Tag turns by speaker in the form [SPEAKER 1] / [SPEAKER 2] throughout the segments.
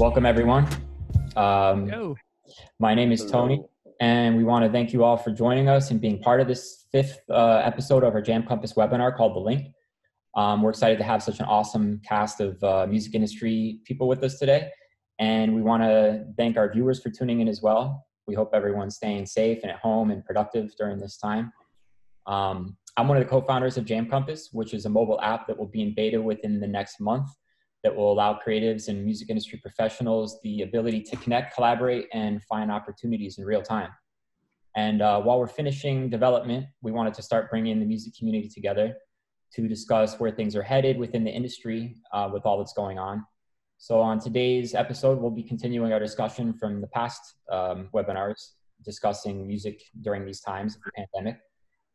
[SPEAKER 1] Welcome, everyone.
[SPEAKER 2] Yo.
[SPEAKER 1] My name is Tony, and we want to thank you all for joining us and being part of this fifth episode of our Jam Compass webinar called The Link. We're excited to have such an awesome cast of music industry people with us today, and we want to thank our viewers for tuning in as well. We hope everyone's staying safe and at home and productive during this time. I'm one of the co-founders of Jam Compass, which is a mobile app that will be in beta within the next month that will allow creatives and music industry professionals the ability to connect, collaborate, and find opportunities in real time. And while we're finishing development, we wanted to start bringing the music community together to discuss where things are headed within the industry with all that's going on. So on today's episode, we'll be continuing our discussion from the past webinars discussing music during these times of the pandemic.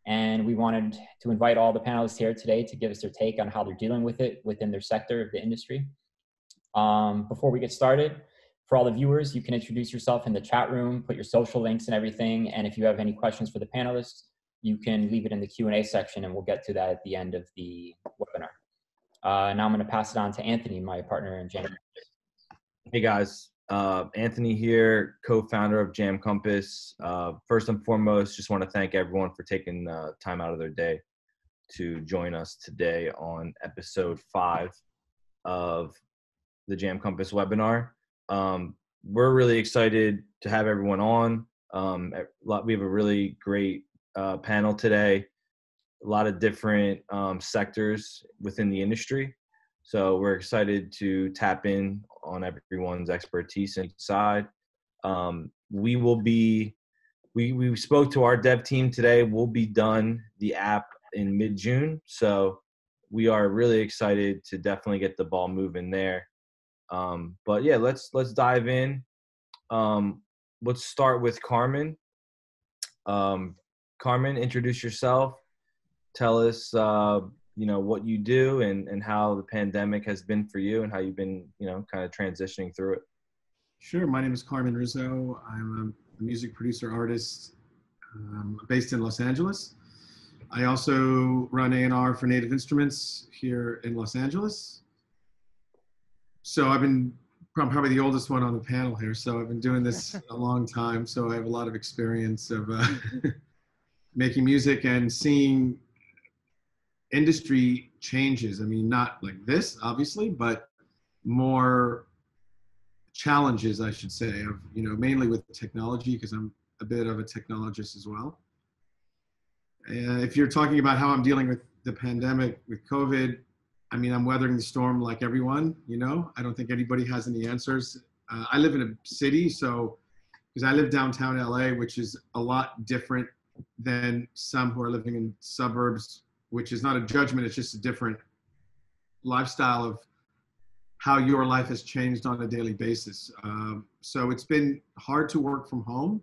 [SPEAKER 1] And we wanted to invite all the panelists here today to give us their take on how they're dealing with it within their sector of the industry. Before we get started, for all the viewers, you can introduce yourself in the chat room, put your social links and everything. And if you have any questions for the panelists, you can leave it in the Q&A section and we'll get to that at the end of the webinar. Now I'm going to pass it on to Anthony, my partner in Jam.
[SPEAKER 3] Hey guys, Anthony here, co-founder of Jam Compass. First and foremost, just want to thank everyone for taking time out of their day to join us today on episode 5 of the Jam Compass webinar. We're really excited to have everyone on. We have a really great panel today, a lot of different sectors within the industry. So we're excited to tap in on everyone's expertise inside. We spoke to our dev team today. We'll be done the app in mid-June. So we are really excited to definitely get the ball moving there. But yeah, let's dive in. Let's start with Carmen. Carmen, introduce yourself. Tell us, what you do and how the pandemic has been for you and how you've been, kind of transitioning through it.
[SPEAKER 4] Sure. My name is Carmen Rizzo. I'm a music producer artist based in Los Angeles. I also run A&R for Native Instruments here in Los Angeles. So I'm probably the oldest one on the panel here. So I've been doing this a long time. So I have a lot of experience of making music and seeing industry changes. I mean, not like this, obviously, but more challenges, I should say, of, mainly with technology, because I'm a bit of a technologist as well. If you're talking about how I'm dealing with the pandemic, with COVID, I mean, I'm weathering the storm like everyone, I don't think anybody has any answers. I live in a city, because I live downtown LA, which is a lot different than some who are living in suburbs, which is not a judgment, it's just a different lifestyle of how your life has changed on a daily basis. So it's been hard to work from home.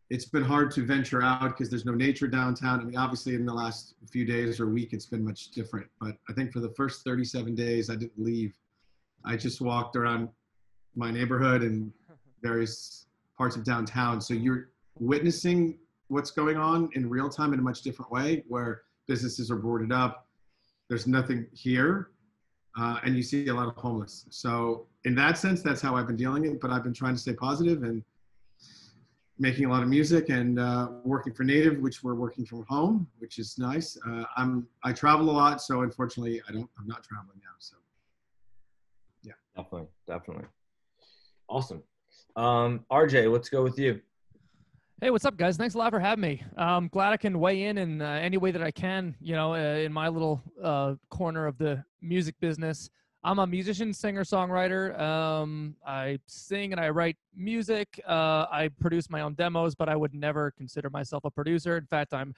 [SPEAKER 4] It's been hard to venture out because there's no nature downtown. I mean, obviously in the last few days or week, it's been much different. But I think for the first 37 days, I didn't leave. I just walked around my neighborhood and various parts of downtown. So you're witnessing what's going on in real time in a much different way, where businesses are boarded up, there's nothing here, and you see a lot of homeless. So in that sense, that's how I've been dealing with it, but I've been trying to stay positive and making a lot of music and working for Native, which we're working from home, which is nice. I travel a lot, so unfortunately I'm not traveling now, so yeah.
[SPEAKER 3] Definitely. Awesome. Arejay, let's go with you.
[SPEAKER 2] Hey, what's up, guys? Thanks a lot for having me. I'm glad I can weigh in any way that I can, in my little corner of the music business. I'm a musician, singer, songwriter. I sing and I write music. I produce my own demos, but I would never consider myself a producer. In fact, I'm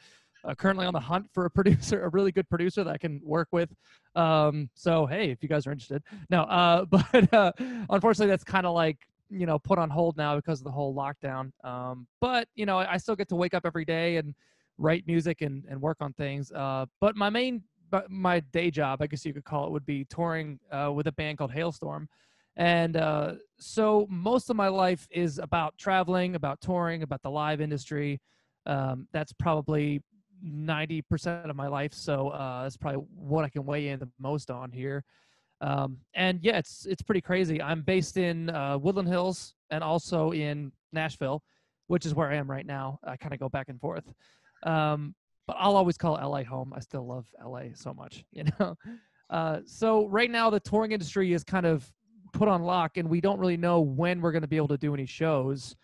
[SPEAKER 2] currently on the hunt for a producer, a really good producer that I can work with. So, hey, if you guys are interested. No, but unfortunately, that's kind of like, put on hold now because of the whole lockdown. But, I still get to wake up every day and write music and work on things. But my day job, I guess you could call it, would be touring with a band called Halestorm. And so most of my life is about traveling, about touring, about the live industry. That's probably 90% of my life. So that's probably what I can weigh in the most on here. And yeah, it's pretty crazy. I'm based in Woodland Hills and also in Nashville, which is where I am right now. I kind of go back and forth. But I'll always call LA home. I still love LA so much, you know? So right now the touring industry is kind of put on lock, and we don't really know when we're going to be able to do any shows.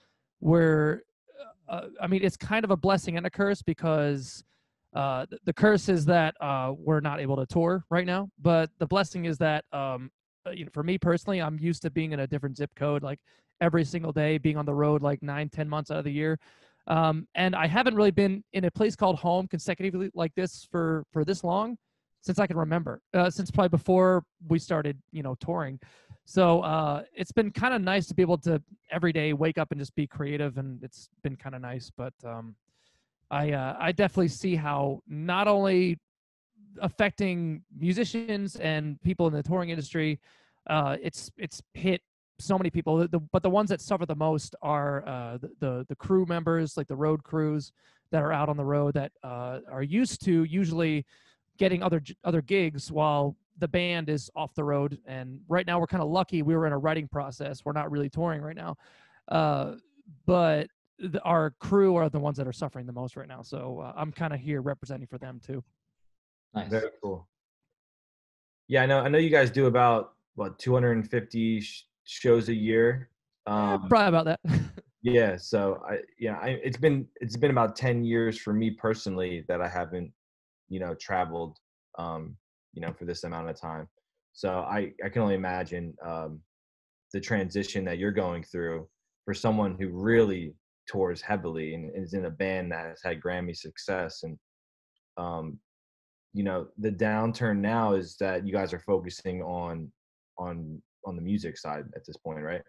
[SPEAKER 2] I mean, it's kind of a blessing and a curse, because the curse is that we're not able to tour right now, but the blessing is that you know, for me personally, I'm used to being in a different zip code, like every single day, being on the road like 9-10 months out of the year. And I haven't really been in a place called home consecutively like this for this long since I can remember, since probably before we started, you know, touring. So it's been kind of nice to be able to every day wake up and just be creative, and it's been kind of nice. But I definitely see how not only affecting musicians and people in the touring industry, it's hit so many people. But the ones that suffer the most are the crew members, like the road crews that are out on the road, that are used to usually getting other gigs while the band is off the road. And right now we're kind of lucky. We were in a writing process. We're not really touring right now, but our crew are the ones that are suffering the most right now. So I'm kind of here representing for them too.
[SPEAKER 1] Nice.
[SPEAKER 3] Very cool. Yeah, I know you guys do about, what, 250 shows a year.
[SPEAKER 2] Probably about that.
[SPEAKER 3] Yeah, so it's been about 10 years for me personally that I haven't, you know, traveled, you know, for this amount of time. So I can only imagine the transition that you're going through for someone who really tours heavily and is in a band that has had Grammy success. And you know, the downturn now is that you guys are focusing on the music side at this point, right?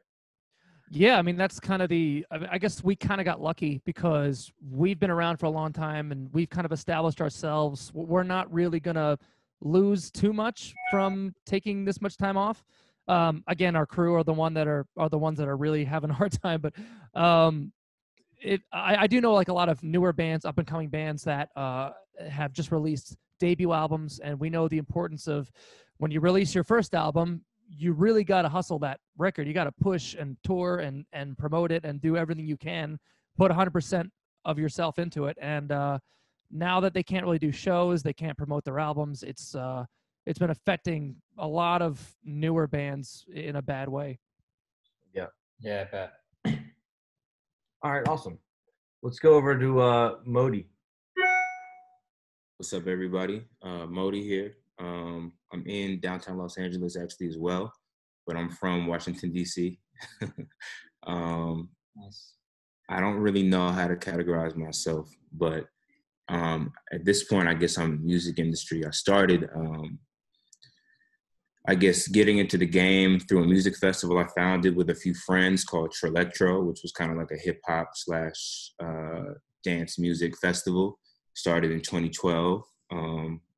[SPEAKER 2] Yeah, I mean, that's kind of I guess we kind of got lucky because we've been around for a long time and we've kind of established ourselves. We're not really going to lose too much from taking this much time off. Again, our crew are the ones that are really having a hard time, but I do know like a lot of newer bands, up and coming bands that have just released debut albums, and we know the importance of when you release your first album, you really got to hustle that record. You got to push and tour and promote it and do everything you can, put 100% of yourself into it. And now that they can't really do shows, they can't promote their albums. It's been affecting a lot of newer bands in a bad way.
[SPEAKER 1] Yeah, I bet.
[SPEAKER 3] All right, awesome. Let's go over to Modi.
[SPEAKER 5] What's up, everybody? Modi here. I'm in downtown Los Angeles actually as well, but I'm from Washington, D.C.
[SPEAKER 1] Nice.
[SPEAKER 5] I don't really know how to categorize myself, but at this point, I guess I'm music industry. I started, I guess, getting into the game through a music festival I founded with a few friends called Trillectro, which was kind of like a hip hop / dance music festival. Started in 2012.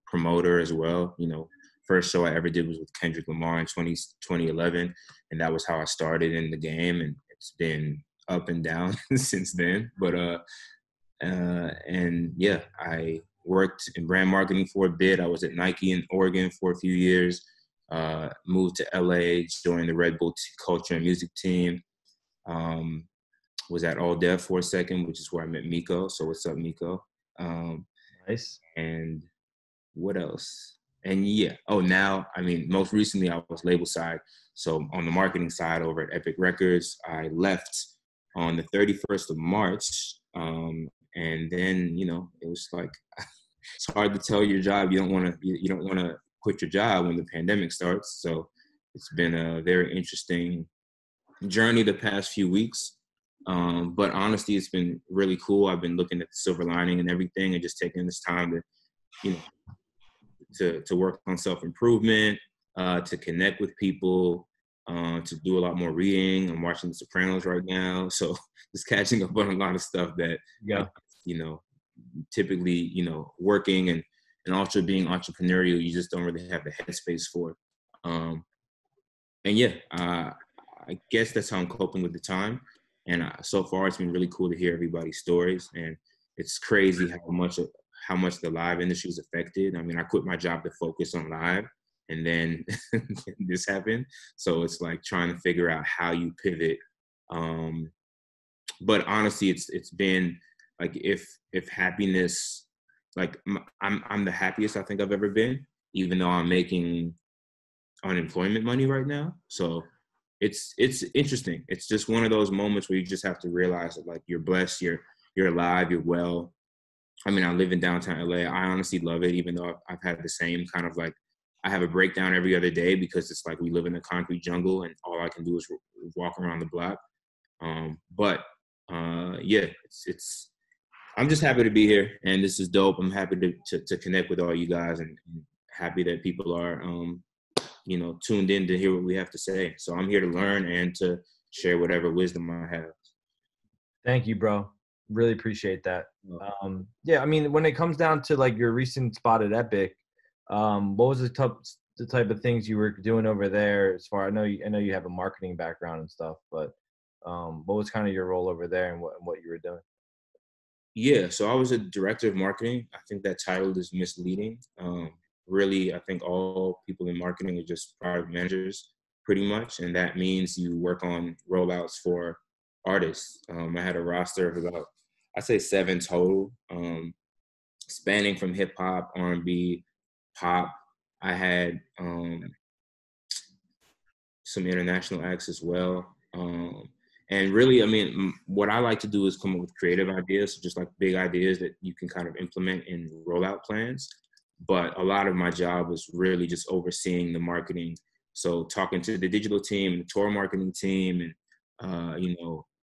[SPEAKER 5] Promoter as well. You know, first show I ever did was with Kendrick Lamar in 2011, and that was how I started in the game. And it's been up and down since then. But and yeah, I worked in brand marketing for a bit. I was at Nike in Oregon for a few years. Moved to LA, joined the Red Bull culture and music team. Was at All Dev for a second, which is where I met Miko. So what's up, Miko?
[SPEAKER 3] Nice.
[SPEAKER 5] And what else? And yeah, now, I mean, most recently I was label side. So on the marketing side over at Epic Records, I left on the 31st of March. And then, you know, it was like, it's hard to tell your job. You don't want to quit your job when the pandemic starts. So it's been a very interesting journey the past few weeks. But honestly, it's been really cool. I've been looking at the silver lining and everything, and just taking this time to, you know, to work on self-improvement, to connect with people, to do a lot more reading. I'm watching The Sopranos right now, so just catching up on a lot of stuff that, you know, typically, you know, working and also being entrepreneurial, you just don't really have the headspace for. And yeah, I guess that's how I'm coping with the time. And so far, it's been really cool to hear everybody's stories, and it's crazy how much the live industry is affected. I mean, I quit my job to focus on live, and then this happened. So it's like trying to figure out how you pivot. But honestly, it's been like, if happiness, like I'm the happiest I think I've ever been, even though I'm making unemployment money right now. So it's interesting. It's just one of those moments where you just have to realize that, like, you're blessed, you're alive, you're well. I mean, I live in downtown LA. I honestly love it, even though I've had the same kind of, like, I have a breakdown every other day because it's like we live in a concrete jungle and all I can do is walk around the block. But yeah, it's I'm just happy to be here, and this is dope. I'm happy to connect with all you guys, and happy that people are tuned in to hear what we have to say. So I'm here to learn and to share whatever wisdom I have.
[SPEAKER 3] Thank you, bro. Really appreciate that. Yeah, I mean, when it comes down to, like, your recent spot at Epic, what was the type of things you were doing over there? As far I know you have a marketing background and stuff, but what was kind of your role over there and what you were doing?
[SPEAKER 5] Yeah, so I was a director of marketing. I think that title is misleading. Really, I think all people in marketing are just product managers, pretty much, and that means you work on rollouts for artists. I had a roster of about, I'd say 7 total, spanning from hip hop, R&B, pop. I had some international acts as well. And really, I mean, what I like to do is come up with creative ideas, just like big ideas that you can kind of implement in rollout plans. But a lot of my job was really just overseeing the marketing. So talking to the digital team, the tour marketing team, and,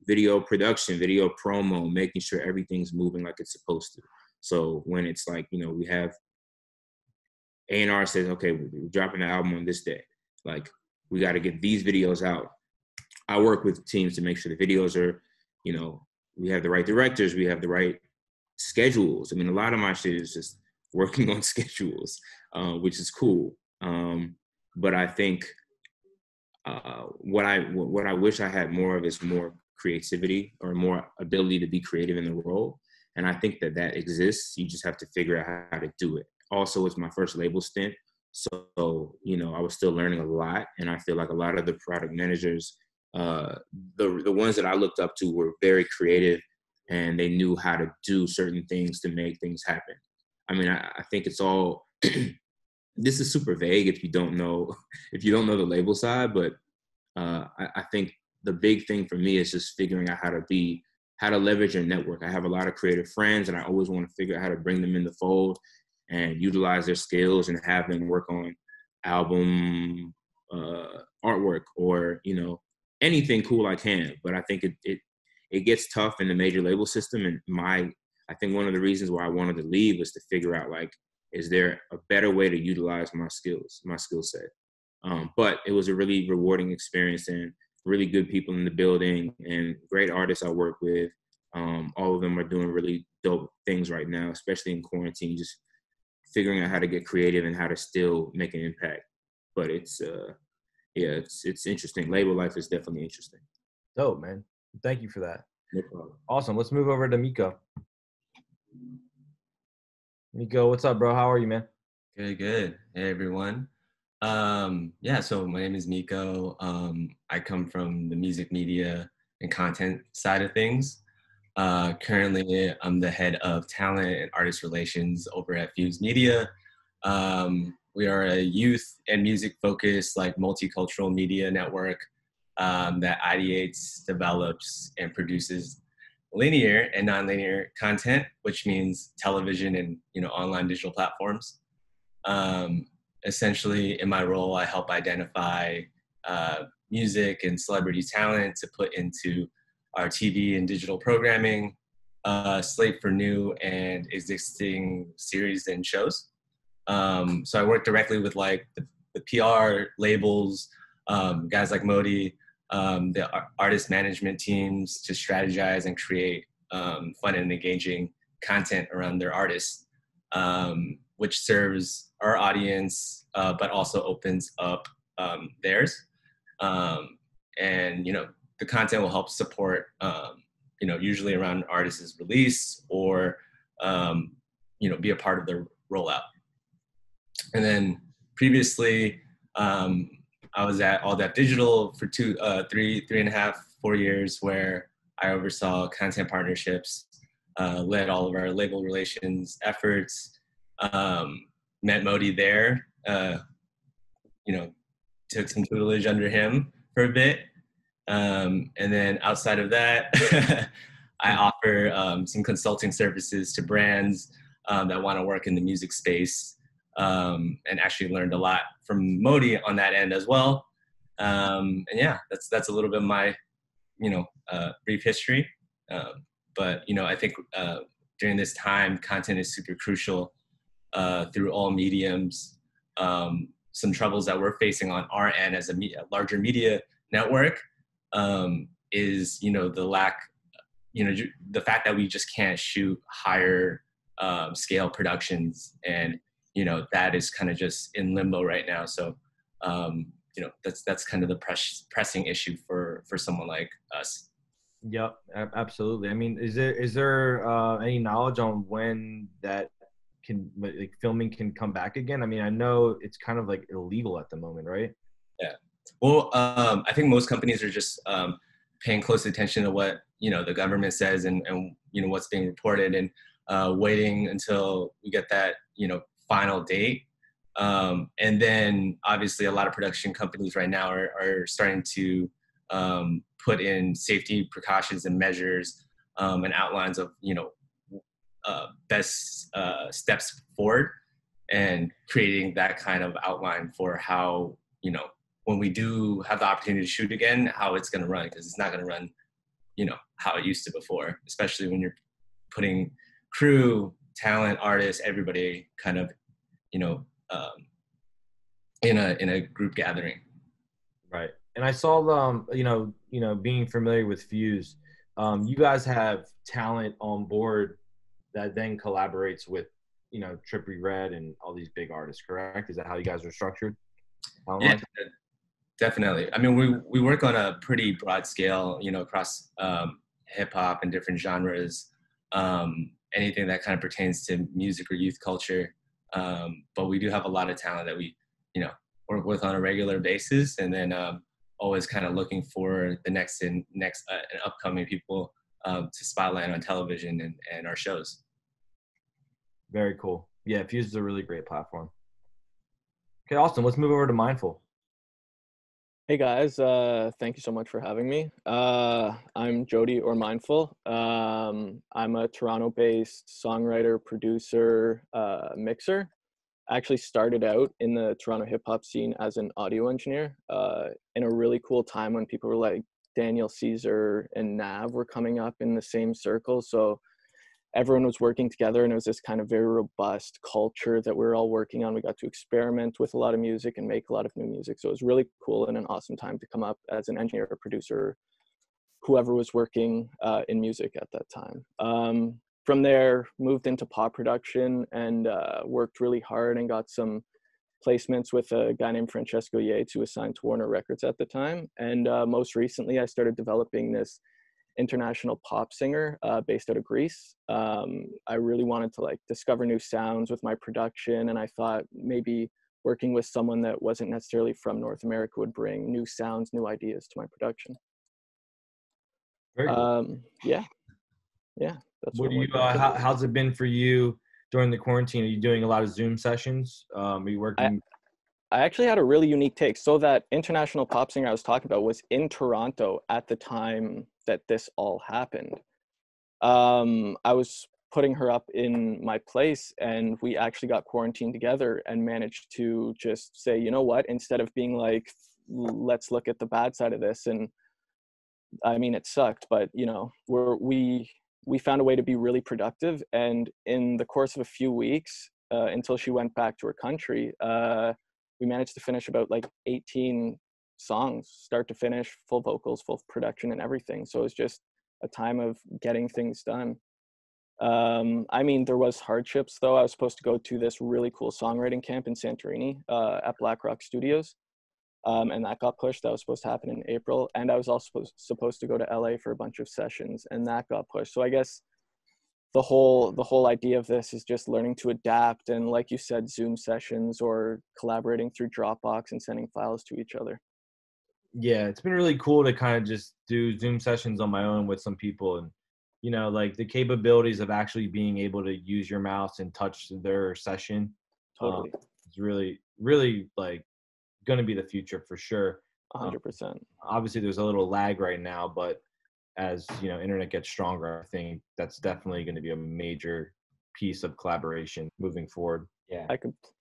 [SPEAKER 5] video production, video promo, making sure everything's moving like it's supposed to. So when it's like, we have A&R says, okay, we're dropping the album on this day. Like, we got to get these videos out. I work with teams to make sure the videos are, we have the right directors, we have the right schedules. I mean, a lot of my shit is just working on schedules, which is cool. But I think what I wish I had more of is more creativity, or more ability to be creative in the role. And I think that exists. You just have to figure out how to do it. Also, it's my first label stint. So, I was still learning a lot. And I feel like a lot of the product managers, the ones that I looked up to, were very creative, and they knew how to do certain things to make things happen. I mean, I think it's all, this is super vague if you don't know the label side, but I think the big thing for me is just figuring out how to leverage your network. I have a lot of creative friends, and I always want to figure out how to bring them in the fold and utilize their skills and have them work on album artwork, or, anything cool I can. But I think it gets tough in the major label system. And I think one of the reasons why I wanted to leave was to figure out, like, is there a better way to utilize my skill set? But it was a really rewarding experience, and really good people in the building, and great artists I work with. All of them are doing really dope things right now, especially in quarantine, just figuring out how to get creative and how to still make an impact. But it's interesting. Label life is definitely interesting.
[SPEAKER 3] Dope, man. Thank you for that.
[SPEAKER 5] No problem.
[SPEAKER 3] Awesome. Let's move over to Miko. Miko, what's up, bro? How are you, man?
[SPEAKER 6] Good. Hey, everyone. So my name is Miko. I come from the music media and content side of things. Currently, I'm the head of talent and artist relations over at Fuse Media. We are a youth and music-focused, like, multicultural media network that ideates, develops, and produces linear and nonlinear content, which means television and online digital platforms. Essentially, in my role, I help identify music and celebrity talent to put into our TV and digital programming, slate for new and existing series and shows. So I work directly with, like, the PR labels, guys like Modi, the artist management teams, to strategize and create fun and engaging content around their artists, which serves our audience, but also opens up theirs. And, the content will help support, usually around an artist's release, or, be a part of their rollout. And then previously, I was at All That Digital for 3.5, 4 years, where I oversaw content partnerships, led all of our label relations efforts, met Modi there, took some tutelage under him for a bit. And then outside of that, I offer some consulting services to brands that want to work in the music space, and actually learned a lot from Modi on that end as well. And yeah, that's a little bit of my, brief history. But, I think during this time, content is super crucial through all mediums. Some troubles that we're facing on our end as a larger media network is, the lack, the fact that we just can't shoot higher scale productions, and that is kind of just in limbo right now. So that's kind of the pressing issue for someone like us.
[SPEAKER 3] Yep, absolutely. I mean, is there any knowledge on when that filming can come back again? I mean, I know it's kind of like illegal at the moment, right?
[SPEAKER 6] Yeah. Well, I think most companies are just paying close attention to what the government says and what's being reported, and waiting until we get that final date. And then obviously a lot of production companies right now are starting to put in safety precautions and measures and outlines of best steps forward, and creating that kind of outline for how when we do have the opportunity to shoot again, how it's going to run, because it's not going to run how it used to before, especially when you're putting crew, talent, artists, everybody kind of in a group gathering.
[SPEAKER 3] Right. And I saw being familiar with Fuse, you guys have talent on board that then collaborates with Trippie Redd and all these big artists, correct? Is that how you guys are structured?
[SPEAKER 6] Yeah, definitely. I mean, we work on a pretty broad scale, across hip hop and different genres, anything that kind of pertains to music or youth culture. But we do have a lot of talent that we, work with on a regular basis, and then always kind of looking for the next and upcoming people to spotlight on television and our shows.
[SPEAKER 3] Very cool. Yeah, Fuse is a really great platform. Okay, Austin, let's move over to Mindfull.
[SPEAKER 7] Hey guys, thank you so much for having me. I'm Jody, or Mindfull. I'm a Toronto-based songwriter, producer, mixer. I actually started out in the Toronto hip-hop scene as an audio engineer in a really cool time when people were like Daniel Caesar and Nav were coming up in the same circle. So everyone was working together, and it was this kind of very robust culture that we were all working on. We got to experiment with a lot of music and make a lot of new music. So it was really cool and an awesome time to come up as an engineer or producer, whoever was working in music at that time. From there, moved into pop production and worked really hard and got some placements with a guy named Francesco Yates, who was signed to Warner Records at the time. And most recently, I started developing this international pop singer based out of Greece. I really wanted to discover new sounds with my production, and I thought maybe working with someone that wasn't necessarily from North America would bring new sounds, new ideas to my production.
[SPEAKER 3] Very cool.
[SPEAKER 7] Yeah. That's
[SPEAKER 3] what do you? How's it been for you during the quarantine? Are you doing a lot of Zoom sessions? Are you working?
[SPEAKER 7] I actually had a really unique take. So that international pop singer I was talking about was in Toronto at the time that this all happened. I was putting her up in my place, and we actually got quarantined together and managed to just say, you know what, instead of being like, let's look at the bad side of this. And I mean, it sucked, but we found a way to be really productive. And in the course of a few weeks, until she went back to her country, we managed to finish about 18 songs, start to finish, full vocals, full production and everything. So it was just a time of getting things done. I mean, there was hardships though. I was supposed to go to this really cool songwriting camp in Santorini at Black Rock Studios. And that got pushed. That was supposed to happen in April. And I was also supposed to go to LA for a bunch of sessions, and that got pushed. So I guess whole idea of this is just learning to adapt, and like you said, Zoom sessions or collaborating through Dropbox and sending files to each other.
[SPEAKER 3] Yeah, it's been really cool to kind of just do Zoom sessions on my own with some people, and like the capabilities of actually being able to use your mouse and touch their session.
[SPEAKER 7] Totally.
[SPEAKER 3] It's really, really like going to be the future for sure.
[SPEAKER 7] 100%.
[SPEAKER 3] Obviously, there's a little lag right now, but as internet gets stronger, I think that's definitely going to be a major piece of collaboration moving forward.
[SPEAKER 1] Yeah,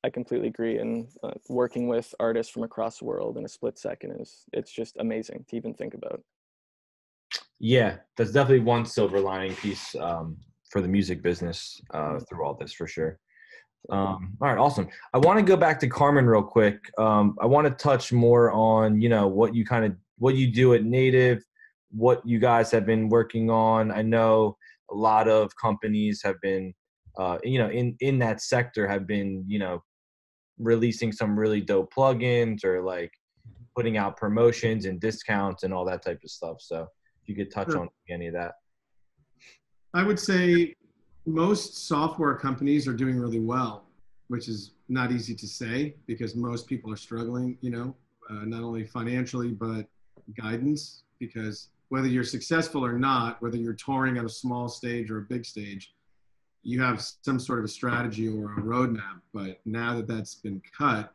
[SPEAKER 7] I completely agree. And working with artists from across the world in a split second it's just amazing to even think about.
[SPEAKER 3] Yeah, that's definitely one silver lining piece for the music business through all this for sure. All right, awesome. I want to go back to Carmen real quick. I want to touch more on what you do at Native, what you guys have been working on. I know a lot of companies have been in that sector have been releasing some really dope plugins or like putting out promotions and discounts and all that type of stuff. So if you could touch on any of that.
[SPEAKER 4] I would say most software companies are doing really well, which is not easy to say because most people are struggling, not only financially, but guidance, because whether you're successful or not, whether you're touring at a small stage or a big stage, you have some sort of a strategy or a roadmap. But now that that's been cut,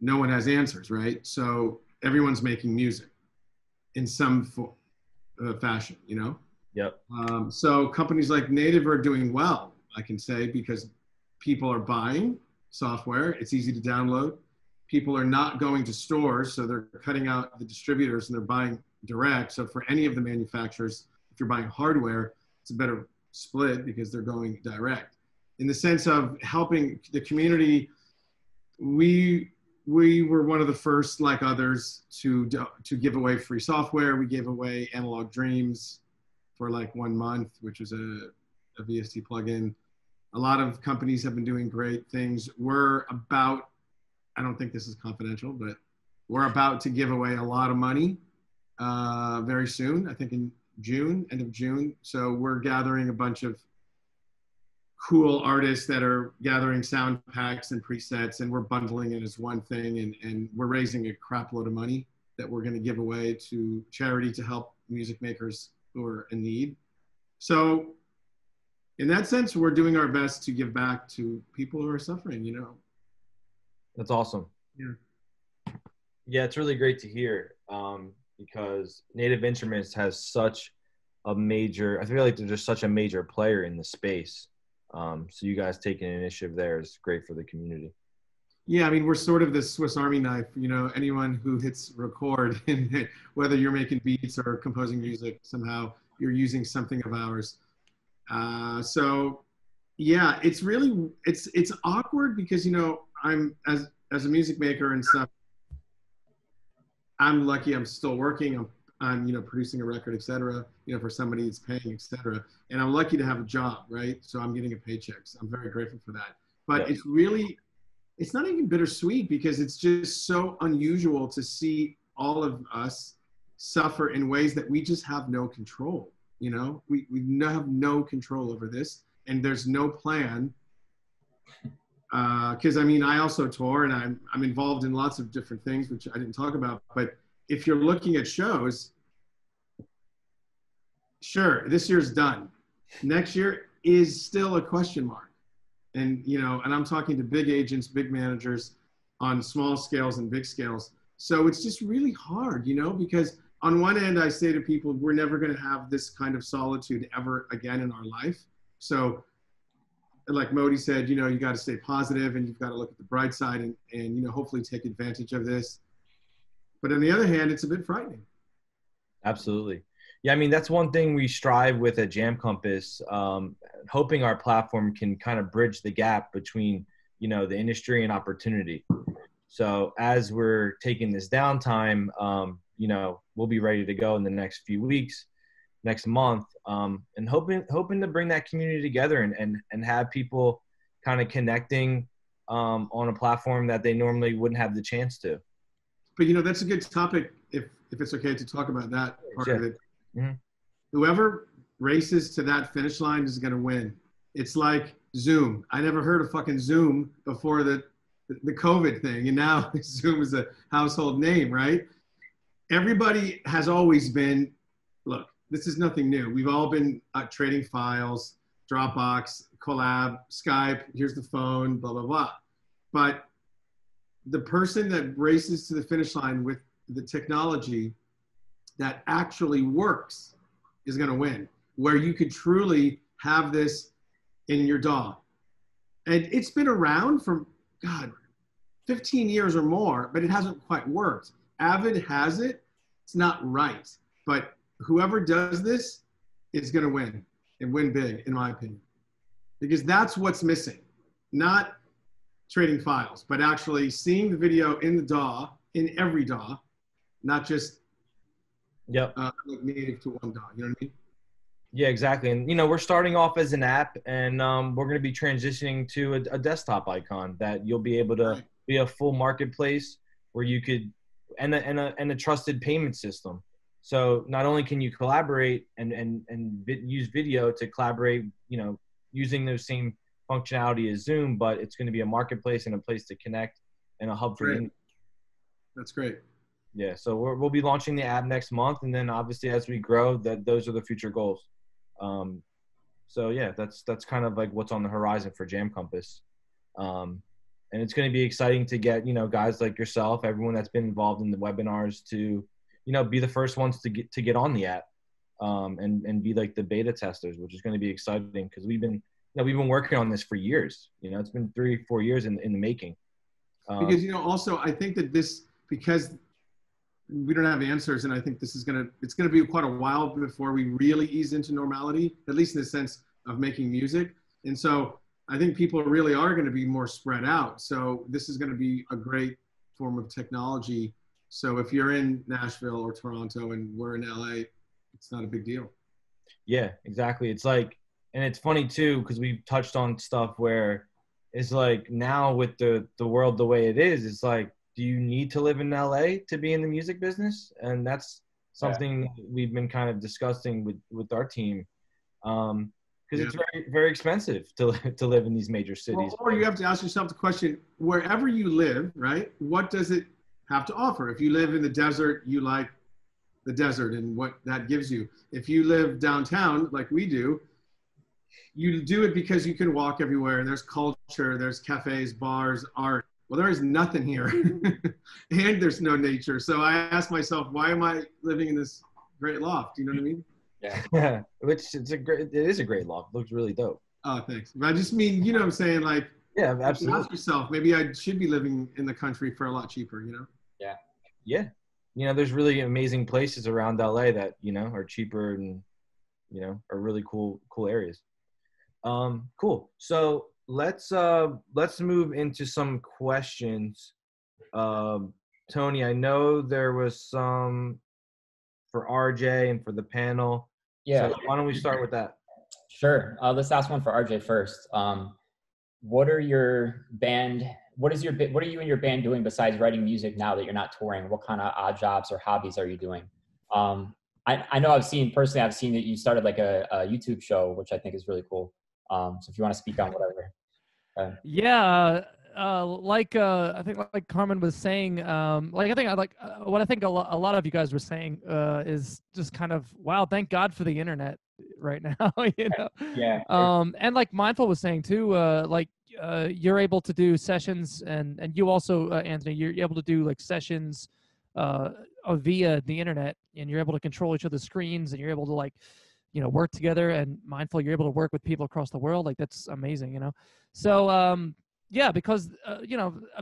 [SPEAKER 4] no one has answers, right? So everyone's making music in some fashion,
[SPEAKER 3] Yep.
[SPEAKER 4] So companies like Native are doing well, I can say, because people are buying software. It's easy to download. People are not going to stores, so they're cutting out the distributors and they're buying direct. So for any of the manufacturers, if you're buying hardware, it's a better split because they're going direct. In the sense of helping the community, we were one of the first, like others, to give away free software. We gave away Analog Dreams for like 1 month, which was a VST plugin. A lot of companies have been doing great things. We're about, I don't think this is confidential, but we're about to give away a lot of money very soon, I think in June, end of June. So we're gathering a bunch of cool artists that are gathering sound packs and presets, and we're bundling it as one thing, and we're raising a crap load of money that we're going to give away to charity to help music makers who are in need. So in that sense, we're doing our best to give back to people who are suffering,
[SPEAKER 3] That's awesome.
[SPEAKER 4] Yeah.
[SPEAKER 3] Yeah, it's really great to hear because Native Instruments has such a major, I feel like they're just such a major player in the space. So you guys taking an initiative there is great for the community.
[SPEAKER 4] Yeah, I mean, we're sort of the Swiss Army knife, anyone who hits record, and whether you're making beats or composing music, somehow you're using something of ours. So yeah, it's really, it's awkward because, I'm as a music maker and stuff, I'm lucky I'm still working. I'm producing a record, et cetera, for somebody that's paying, et cetera. And I'm lucky to have a job, right? So I'm getting a paycheck. So I'm very grateful for that. But
[SPEAKER 3] Yeah.
[SPEAKER 4] it's really, it's not even bittersweet because it's just so unusual to see all of us suffer in ways that we just have no control. We have no control over this, and there's no plan. Because I also tour and I'm involved in lots of different things, which I didn't talk about. But if you're looking at shows, sure, this year's done. Next year is still a question mark. And, and I'm talking to big agents, big managers on small scales and big scales. So it's just really hard, because on one end, I say to people, we're never going to have this kind of solitude ever again in our life. So like Modi said, you got to stay positive and you've got to look at the bright side and hopefully take advantage of this. But on the other hand, it's a bit frightening.
[SPEAKER 3] Absolutely. Yeah, that's one thing we strive with at Jam Compass, hoping our platform can kind of bridge the gap between, the industry and opportunity. So as we're taking this downtime, we'll be ready to go in the next few weeks, next month, and hoping to bring that community together and have people kind of connecting on a platform that they normally wouldn't have the chance to.
[SPEAKER 4] But that's a good topic if it's okay to talk about that part of it.
[SPEAKER 3] Mm-hmm.
[SPEAKER 4] Whoever races to that finish line is going to win. It's like Zoom. I never heard of fucking Zoom before the COVID thing, and now Zoom is a household name, right? Everybody has always been, look, this is nothing new. We've all been trading files, Dropbox, Collab, Skype, here's the phone, blah, blah, blah. But the person that races to the finish line with the technology that actually works is going to win, where you could truly have this in your DAW. And it's been around for, God, 15 years or more, but it hasn't quite worked. Avid has it. It's not right. But whoever does this is going to win and win big, in my opinion. Because that's what's missing. Not trading files, but actually seeing the video in the DAW, in every DAW, not just native to one DAW. You know what I mean?
[SPEAKER 3] Yeah, exactly. And, we're starting off as an app, and we're going to be transitioning to a desktop icon that you'll be able to be a full marketplace where you could, and a trusted payment system. So not only can you collaborate and use video to collaborate, using those same functionality as Zoom, but it's going to be a marketplace and a place to connect and a hub for you.
[SPEAKER 4] That's great.
[SPEAKER 3] Yeah, so we'll be launching the app next month, and then obviously as we grow, those are the future goals. So yeah, that's kind of like what's on the horizon for Jam Compass. And it's going to be exciting to get, guys like yourself, everyone that's been involved in the webinars to, be the first ones to get on the app, and be like the beta testers, which is going to be exciting because we've been working on this for years. It's been 3-4 years in the making.
[SPEAKER 4] Because, also I think that because we don't have answers, and I think it's going to be quite a while before we really ease into normality, at least in the sense of making music. And so I think people really are going to be more spread out. So this is going to be a great form of technology. So if you're in Nashville or Toronto and we're in LA, it's not a big deal.
[SPEAKER 3] Yeah, exactly. It's like, and it's funny too, because we've touched on stuff where it's like now with the world the way it is, it's like, do you need to live in LA to be in the music business? And that's something we've been kind of discussing with our team. Because it's very, very expensive to live in these major cities.
[SPEAKER 4] Or you have to ask yourself the question, wherever you live, right, what does it have to offer? If you live in the desert, you like the desert and what that gives you. If you live downtown, like we do, you do it because you can walk everywhere. There's culture, there's cafes, bars, art. Well, there is nothing here, and there's no nature. So I ask myself, why am I living in this great loft? You know what I mean?
[SPEAKER 3] Yeah. Which it is a great loft. It looks really dope.
[SPEAKER 4] Oh, thanks. But I just mean, you know what I'm saying? Like,
[SPEAKER 3] yeah, absolutely.
[SPEAKER 4] Ask yourself, maybe I should be living in the country for a lot cheaper,
[SPEAKER 3] Yeah. Yeah. There's really amazing places around LA that, are cheaper and, are really cool areas. Cool. So let's move into some questions. Tony, I know there was some for Arejay and for the panel.
[SPEAKER 1] Yeah.
[SPEAKER 3] So why don't we start with that?
[SPEAKER 1] Sure. Let's ask one for Arejay first. What are you and your band doing besides writing music now that you're not touring? What kind of odd jobs or hobbies are you doing? I know I've seen that you started like a YouTube show, which I think is really cool. So if you want to speak on whatever.
[SPEAKER 2] I think like Carmen was saying, what I think a lot of you guys were saying is just kind of, wow, thank God for the internet right now,
[SPEAKER 1] Yeah.
[SPEAKER 2] And like Mindfull was saying too, you're able to do sessions, and you also, Anthony, you're able to do like sessions via the internet, and you're able to control each other's screens, and you're able to work together. And Mindfull, you're able to work with people across the world. Like, that's amazing, So yeah, because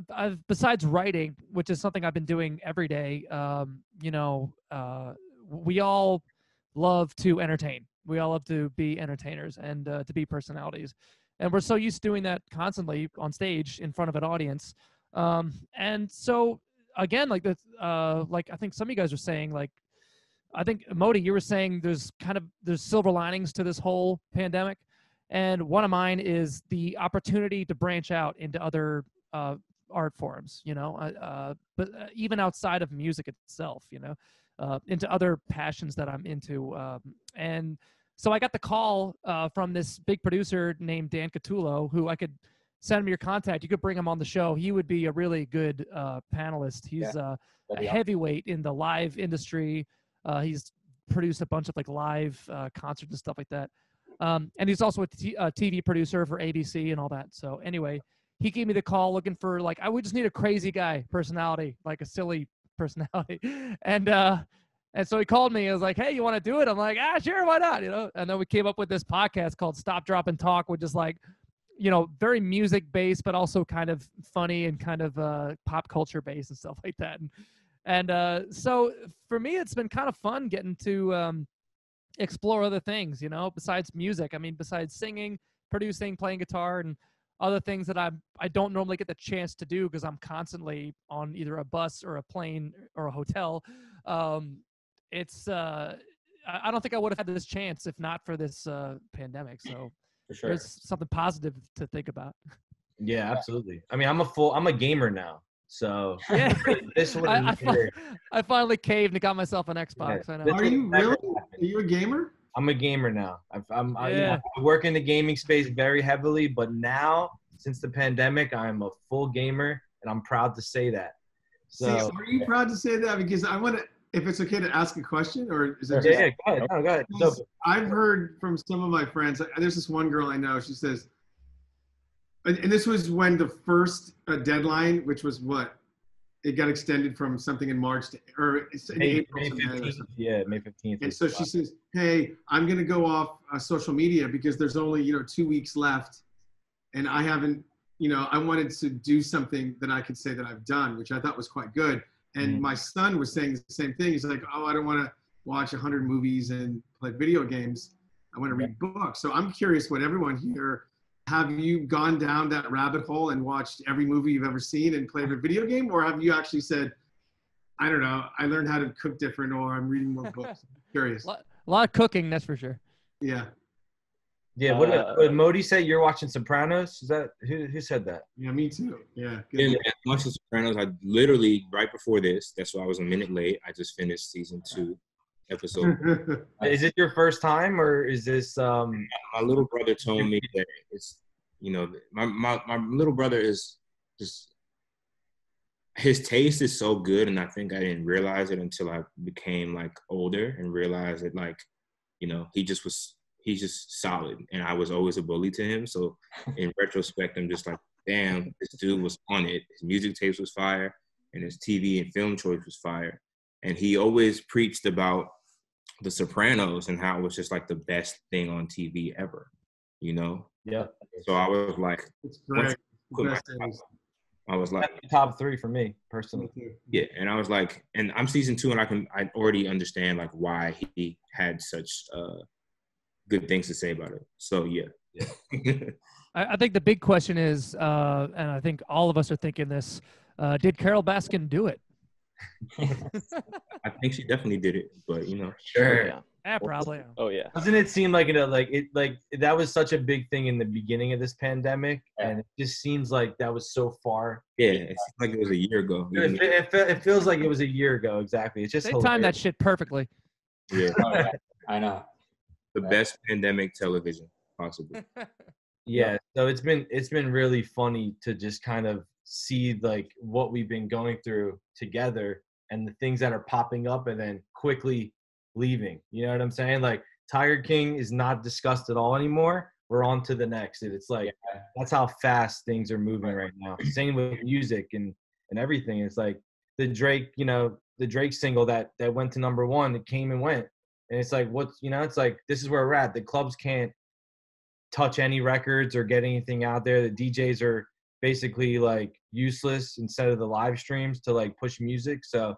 [SPEAKER 2] I've, besides writing, which is something I've been doing every day, we all love to entertain. We all love to be entertainers and to be personalities. And we're so used to doing that constantly on stage in front of an audience. And so again, like I think some of you guys are saying, like, I think Modi, you were saying there's silver linings to this whole pandemic. And one of mine is the opportunity to branch out into other art forms, but even outside of music itself, into other passions that I'm into. And So I got the call from this big producer named Dan Catullo, who I could send him your contact. You could bring him on the show. He would be a really good panelist. He's a heavyweight in the live industry. He's produced a bunch of like live concerts and stuff like that. And he's also a TV producer for ABC and all that. So anyway, he gave me the call looking for like, I would just need a crazy guy personality, like a silly personality. And so he called me. I was like, hey, you want to do it? I'm like, sure, why not? You know? And then we came up with this podcast called Stop, Drop, and Talk, which is like, you know, very music based, but also kind of funny and kind of pop culture based and stuff like that. And so for me, it's been kind of fun getting to explore other things, you know, besides music. I mean, besides singing, producing, playing guitar, and other things that I don't normally get the chance to do because I'm constantly on either a bus or a plane or a hotel. I don't think I would have had this chance if not for this pandemic. So
[SPEAKER 1] For sure.
[SPEAKER 2] there's something positive to think about.
[SPEAKER 3] Yeah, absolutely. I mean, I'm a gamer now. So
[SPEAKER 2] Yeah,
[SPEAKER 3] this
[SPEAKER 2] I finally caved and got myself an Xbox.
[SPEAKER 3] Yeah.
[SPEAKER 2] I know.
[SPEAKER 4] Are you really? Are you a gamer?
[SPEAKER 3] I'm a gamer now.
[SPEAKER 2] Yeah.
[SPEAKER 3] I work in the gaming space very heavily, but now since the pandemic, I'm a full gamer, and I'm proud to say that. So,
[SPEAKER 4] See, are you proud to say that? Because I want to, if it's okay to ask a question, or is it
[SPEAKER 3] yeah,
[SPEAKER 4] just?
[SPEAKER 3] yeah, go ahead. No, go ahead. So,
[SPEAKER 4] I've heard from some of my friends. There's this one girl I know. She says, and this was when the first deadline, which was what, it got extended from something in March to, or in
[SPEAKER 3] May
[SPEAKER 4] April.
[SPEAKER 3] 15th. Yeah, May 15th.
[SPEAKER 4] And so she says, hey, I'm going to go off social media because there's only, 2 weeks left. And I haven't, I wanted to do something that I could say that I've done, which I thought was quite good. And my son was saying the same thing. He's like, oh, I don't want to watch 100 movies and play video games. I want to read books. So I'm curious what everyone here, have you gone down that rabbit hole and watched every movie you've ever seen and played a video game? Or have you actually said, I don't know, I learned how to cook different, or I'm reading more books? I'm curious.
[SPEAKER 2] A lot of cooking, that's for sure.
[SPEAKER 4] Yeah.
[SPEAKER 3] Yeah, what Modi said, you're watching Sopranos? Is that, who said that?
[SPEAKER 4] Yeah, me too. Yeah. Good.
[SPEAKER 5] Yeah, man, watching Sopranos. I literally, right before this, that's why I was a minute late. I just finished season 2 episode.
[SPEAKER 3] Is it your first time, or is this
[SPEAKER 5] My little brother told me that it's, my little brother is just, his taste is so good, and I think I didn't realize it until I became like older and realized that, like, he's just solid, and I was always a bully to him. So in retrospect, I'm just like, damn, this dude was on it. His music taste was fire, and his TV and film choice was fire. And he always preached about The Sopranos and how it was just like the best thing on TV ever,
[SPEAKER 3] Yeah.
[SPEAKER 5] So I was like,
[SPEAKER 4] It's great.
[SPEAKER 5] I was like,
[SPEAKER 3] top 3 for me personally.
[SPEAKER 5] yeah. And I was like, and I'm season 2, and I already understand like why he had such good things to say about it. So yeah.
[SPEAKER 2] I think the big question is, and I think all of us are thinking this, did Carol Baskin do it?
[SPEAKER 5] I think she definitely did it, but
[SPEAKER 3] Sure.
[SPEAKER 7] Yeah.
[SPEAKER 2] Yeah, probably.
[SPEAKER 7] Oh yeah.
[SPEAKER 3] Doesn't it seem like that was such a big thing in the beginning of this pandemic, and it just seems like that was so far.
[SPEAKER 5] Yeah, it seems like it was a year ago.
[SPEAKER 3] It feels like it was a year ago. Exactly. It's just
[SPEAKER 2] They timed that shit perfectly.
[SPEAKER 5] Yeah,
[SPEAKER 1] I know.
[SPEAKER 5] the best pandemic television possible.
[SPEAKER 3] Yeah. So it's been really funny to just kind of see like what we've been going through together and the things that are popping up and then quickly leaving. You know what I'm saying? Like Tiger King is not discussed at all anymore. We're on to the next. And it's like, that's how fast things are moving right now. Same with music and everything. It's like the Drake single that went to #1, it came and went. And it's like, it's like, this is where we're at. The clubs can't touch any records or get anything out there. The DJs are basically like useless instead of the live streams to like push music. So,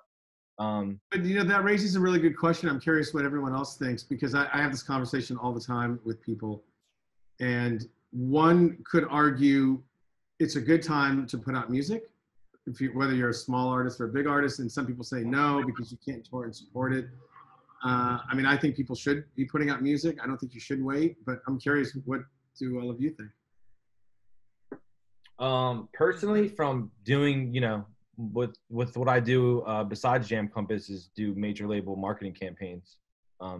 [SPEAKER 4] But that raises a really good question. I'm curious what everyone else thinks, because I have this conversation all the time with people, and one could argue it's a good time to put out music, whether you're a small artist or a big artist, and some people say no because you can't tour and support it. I mean, I think people should be putting out music. I don't think you should wait, but I'm curious, what do all of you think?
[SPEAKER 3] Personally, from doing, with what I do besides Jam Compass is do major label marketing campaigns.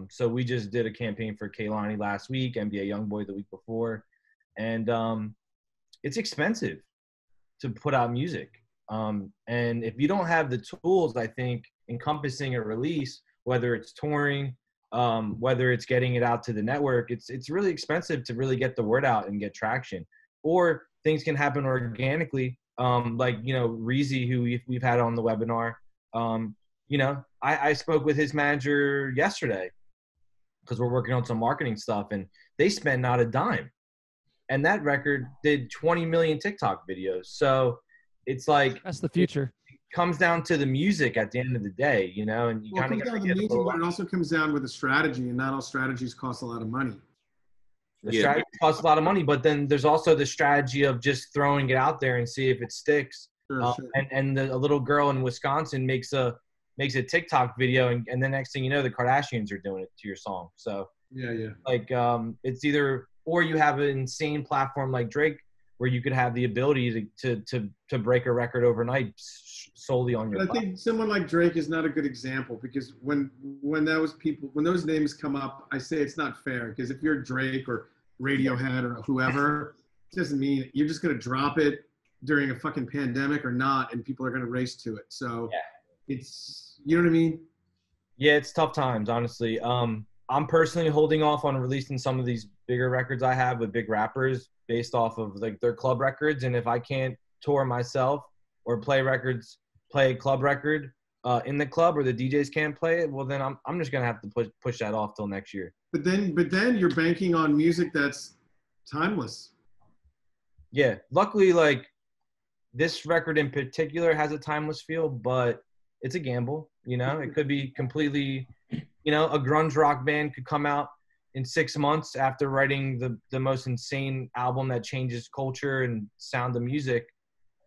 [SPEAKER 3] So we just did a campaign for Kehlani last week, NBA Youngboy the week before, and it's expensive to put out music. And if you don't have the tools, I think, encompassing a release, whether it's touring, whether it's getting it out to the network, it's really expensive to really get the word out and get traction. Or things can happen organically, like, you know, Rizzo, who we've had on the webinar. You know, I spoke with his manager yesterday because we're working on some marketing stuff, and they spend not a dime. And that record did 20 million TikTok videos. So it's like,
[SPEAKER 2] that's the future.
[SPEAKER 3] It comes down to the music at the end of the day, you know, and you kind of
[SPEAKER 4] get the music, but it also comes down with a strategy, and not all strategies cost a lot of money.
[SPEAKER 3] The strategy costs a lot of money, but then there's also the strategy of just throwing it out there and see if it sticks.
[SPEAKER 4] Sure.
[SPEAKER 3] And a little girl in Wisconsin makes a TikTok video, and the next thing you know, the Kardashians are doing it to your song. So
[SPEAKER 4] yeah,
[SPEAKER 3] like it's either, or you have an insane platform like Drake where you could have the ability to break a record overnight solely on your
[SPEAKER 4] platform. I think someone like Drake is not a good example, because when those names come up, I say it's not fair, because if you're Drake or Radiohead or whoever, it doesn't mean you're just going to drop it during a fucking pandemic or not, and people are going to race to it. So it's, you know what I mean?
[SPEAKER 3] Yeah, it's tough times, honestly. I'm personally holding off on releasing some of these bigger records I have with big rappers based off of like their club records. And if I can't tour myself or play a club record in the club, or the DJs can't play it, well, then I'm just going to have to push that off till next year.
[SPEAKER 4] But then you're banking on music that's timeless.
[SPEAKER 3] Yeah. Luckily, like, this record in particular has a timeless feel, but it's a gamble, you know? It could be completely, you know, a grunge rock band could come out in 6 months after writing the most insane album that changes culture and sound of music.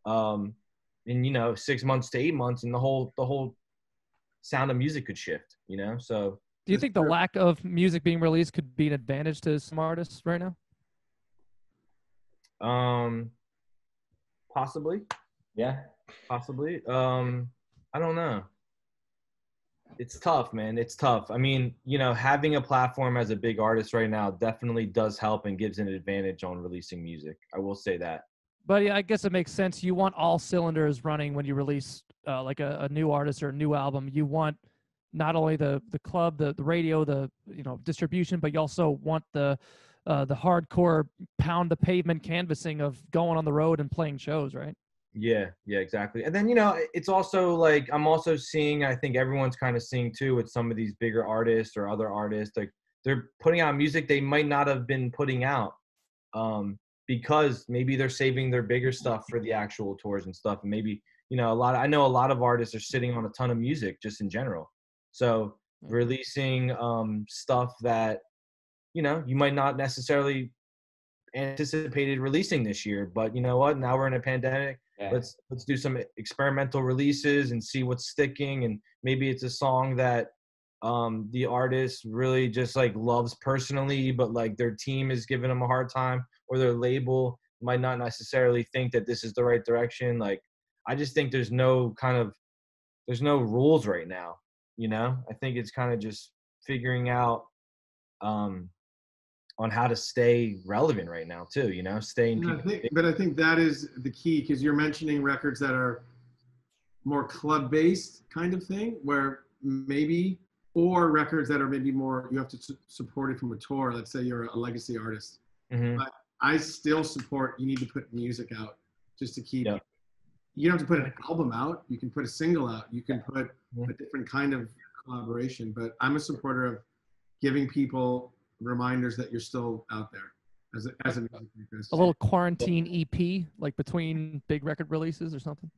[SPEAKER 3] And, you know, 6 months to 8 months, and the whole sound of music could shift, you know? So
[SPEAKER 2] do you think the lack of music being released could be an advantage to some artists right now?
[SPEAKER 3] Possibly.
[SPEAKER 1] Yeah.
[SPEAKER 3] Possibly. I don't know. It's tough, man. It's tough. I mean, you know, having a platform as a big artist right now definitely does help and gives an advantage on releasing music. I will say that.
[SPEAKER 2] But yeah, I guess it makes sense. You want all cylinders running when you release like a new artist or a new album. You want not only the club, the radio, the, you know, distribution, but you also want the hardcore pound the pavement canvassing of going on the road and playing shows, right?
[SPEAKER 3] Yeah, exactly. And then, you know, it's also like, I'm also seeing, I think everyone's kind of seeing too, with some of these bigger artists or other artists, like they're putting out music they might not have been putting out because maybe they're saving their bigger stuff for the actual tours and stuff. And maybe, you know, I know a lot of artists are sitting on a ton of music just in general. So releasing stuff that, you know, you might not necessarily anticipated releasing this year, but you know what? Now we're in a pandemic. Yeah. Let's do some experimental releases and see what's sticking. And maybe it's a song that the artist really just like loves personally, but like their team is giving them a hard time, or their label might not necessarily think that this is the right direction. Like, I just think there's no rules right now, you know? I think it's kind of just figuring out on how to stay relevant right now too, you know,
[SPEAKER 4] But I think that is the key, because you're mentioning records that are more club-based kind of thing, where maybe, or records that are maybe more, you have to support it from a tour. Let's say you're a legacy artist. Mm-hmm. But I still support, you need to put music out just to keep, you don't have to put an album out. You can put a single out. You can put a different kind of collaboration. But I'm a supporter of giving people reminders that you're still out there as a music maker.
[SPEAKER 2] A little quarantine EP, like between big record releases or something.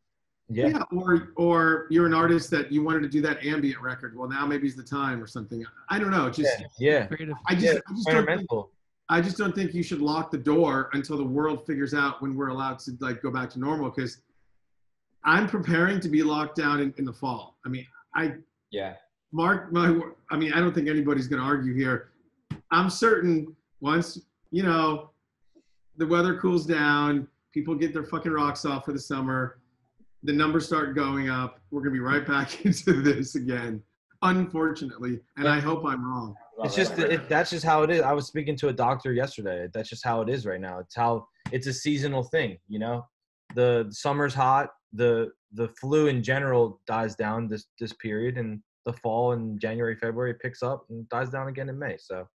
[SPEAKER 4] Yeah, or you're an artist that you wanted to do that ambient record. Well, now maybe it's the time or something. I don't know. Just
[SPEAKER 2] creative.
[SPEAKER 4] I just don't think you should lock the door until the world figures out when we're allowed to like go back to normal. Because I'm preparing to be locked down in the fall. I mean, I don't think anybody's going to argue here. I'm certain once, you know, the weather cools down, people get their fucking rocks off for the summer, the numbers start going up, we're going to be right back into this again. unfortunately, and I hope I'm wrong.
[SPEAKER 3] It's just that's just how it is. I was speaking to a doctor yesterday. That's just how it is right now. It's a seasonal thing, you know. The summer's hot. The flu in general dies down this period, and the fall in January, February picks up and dies down again in May. So,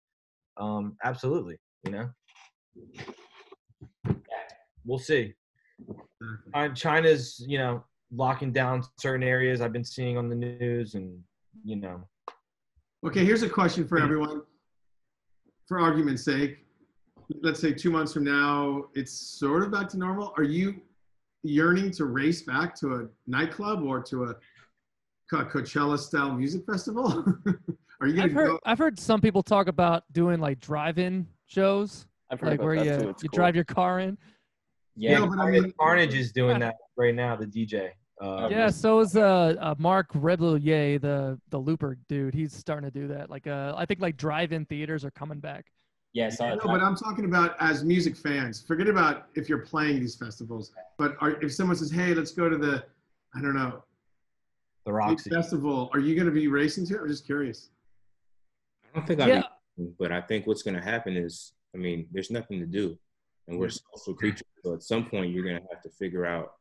[SPEAKER 3] absolutely, you know. We'll see. China's, you know, locking down certain areas I've been seeing on the news, and you know.
[SPEAKER 4] Okay, here's a question for everyone. For argument's sake, let's say 2 months from now, it's sort of back to normal. Are you yearning to race back to a nightclub or to a Coachella-style music festival? Are you gonna go?
[SPEAKER 2] I've heard some people talk about doing like drive-in shows,
[SPEAKER 7] I've heard
[SPEAKER 2] like
[SPEAKER 7] about
[SPEAKER 2] where
[SPEAKER 7] that too.
[SPEAKER 2] you
[SPEAKER 7] It's
[SPEAKER 2] you
[SPEAKER 7] cool.
[SPEAKER 2] drive your car in.
[SPEAKER 1] Yeah,
[SPEAKER 4] But I mean,
[SPEAKER 3] Carnage is doing that right now. The DJ.
[SPEAKER 2] Yeah, so is Mark Reblier, the Looper dude. He's starting to do that. Like I think like drive-in theaters are coming back.
[SPEAKER 1] yeah. So
[SPEAKER 4] no, but I'm talking about as music fans. Forget about if you're playing these festivals. But if someone says, "Hey, let's go to the, I don't know,
[SPEAKER 3] the Roxy
[SPEAKER 4] festival," are you going to be racing to it? I'm just curious.
[SPEAKER 5] I don't think I'd be, but I think what's going to happen is, I mean, there's nothing to do, and we're social creatures. So at some point, you're going to have to figure out,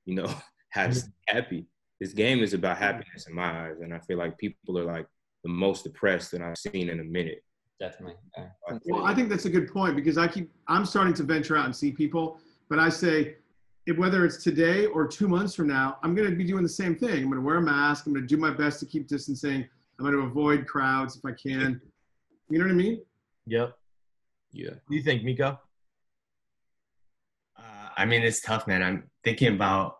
[SPEAKER 5] you know, how to stay happy. This game is about happiness in my eyes, and I feel like people are like the most depressed that I've seen in a minute.
[SPEAKER 1] Definitely.
[SPEAKER 4] Well, I think that's a good point because I'm starting to venture out and see people, but I say, whether it's today or 2 months from now, I'm going to be doing the same thing. I'm going to wear a mask. I'm going to do my best to keep distancing. I'm going to avoid crowds if I can. You know what I mean?
[SPEAKER 3] Yep.
[SPEAKER 5] Yeah.
[SPEAKER 3] What do you think, Miko?
[SPEAKER 6] I mean, it's tough, man. I'm thinking about,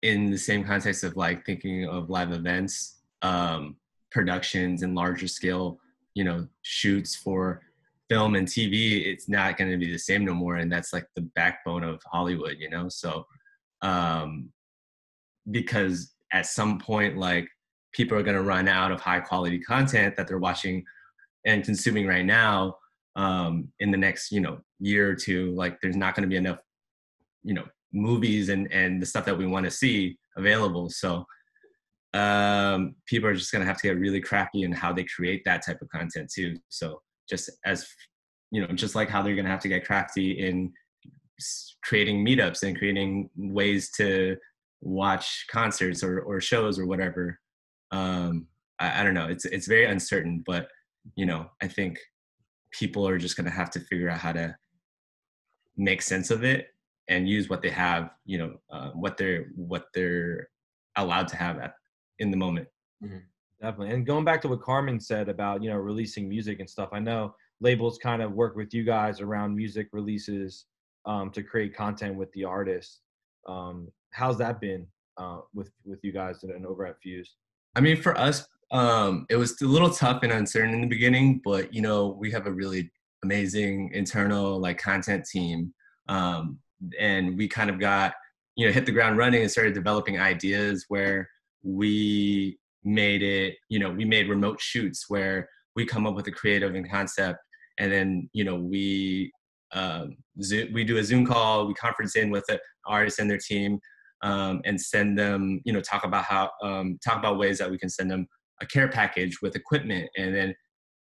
[SPEAKER 6] in the same context of like thinking of live events, productions and larger scale, you know, shoots for film and TV, it's not going to be the same no more. And that's like the backbone of Hollywood, you know? So, because at some point, like people are going to run out of high quality content that they're watching and consuming right now, in the next, you know, year or two. Like there's not going to be enough, you know, movies and the stuff that we want to see available. So people are just going to have to get really crafty in how they create that type of content too. So just as, you know, just like how they're going to have to get crafty in creating meetups and creating ways to watch concerts or shows or whatever. I don't know. It's very uncertain, but, you know, I think people are just going to have to figure out how to make sense of it and use what they have, you know, what they're allowed to have in the moment.
[SPEAKER 3] Mm-hmm. Definitely. And going back to what Carmen said about, you know, releasing music and stuff, I know labels kind of work with you guys around music releases to create content with the artists. How's that been with you guys and over at Fuse?
[SPEAKER 6] I mean, for us, it was a little tough and uncertain in the beginning, but, you know, we have a really amazing internal like content team. And we kind of got, you know, hit the ground running and started developing ideas where we made it, you know, we made remote shoots where we come up with a creative and concept, and then, you know, we do a Zoom call, we conference in with the artists and their team, and send them, you know, talk about ways that we can send them a care package with equipment, and then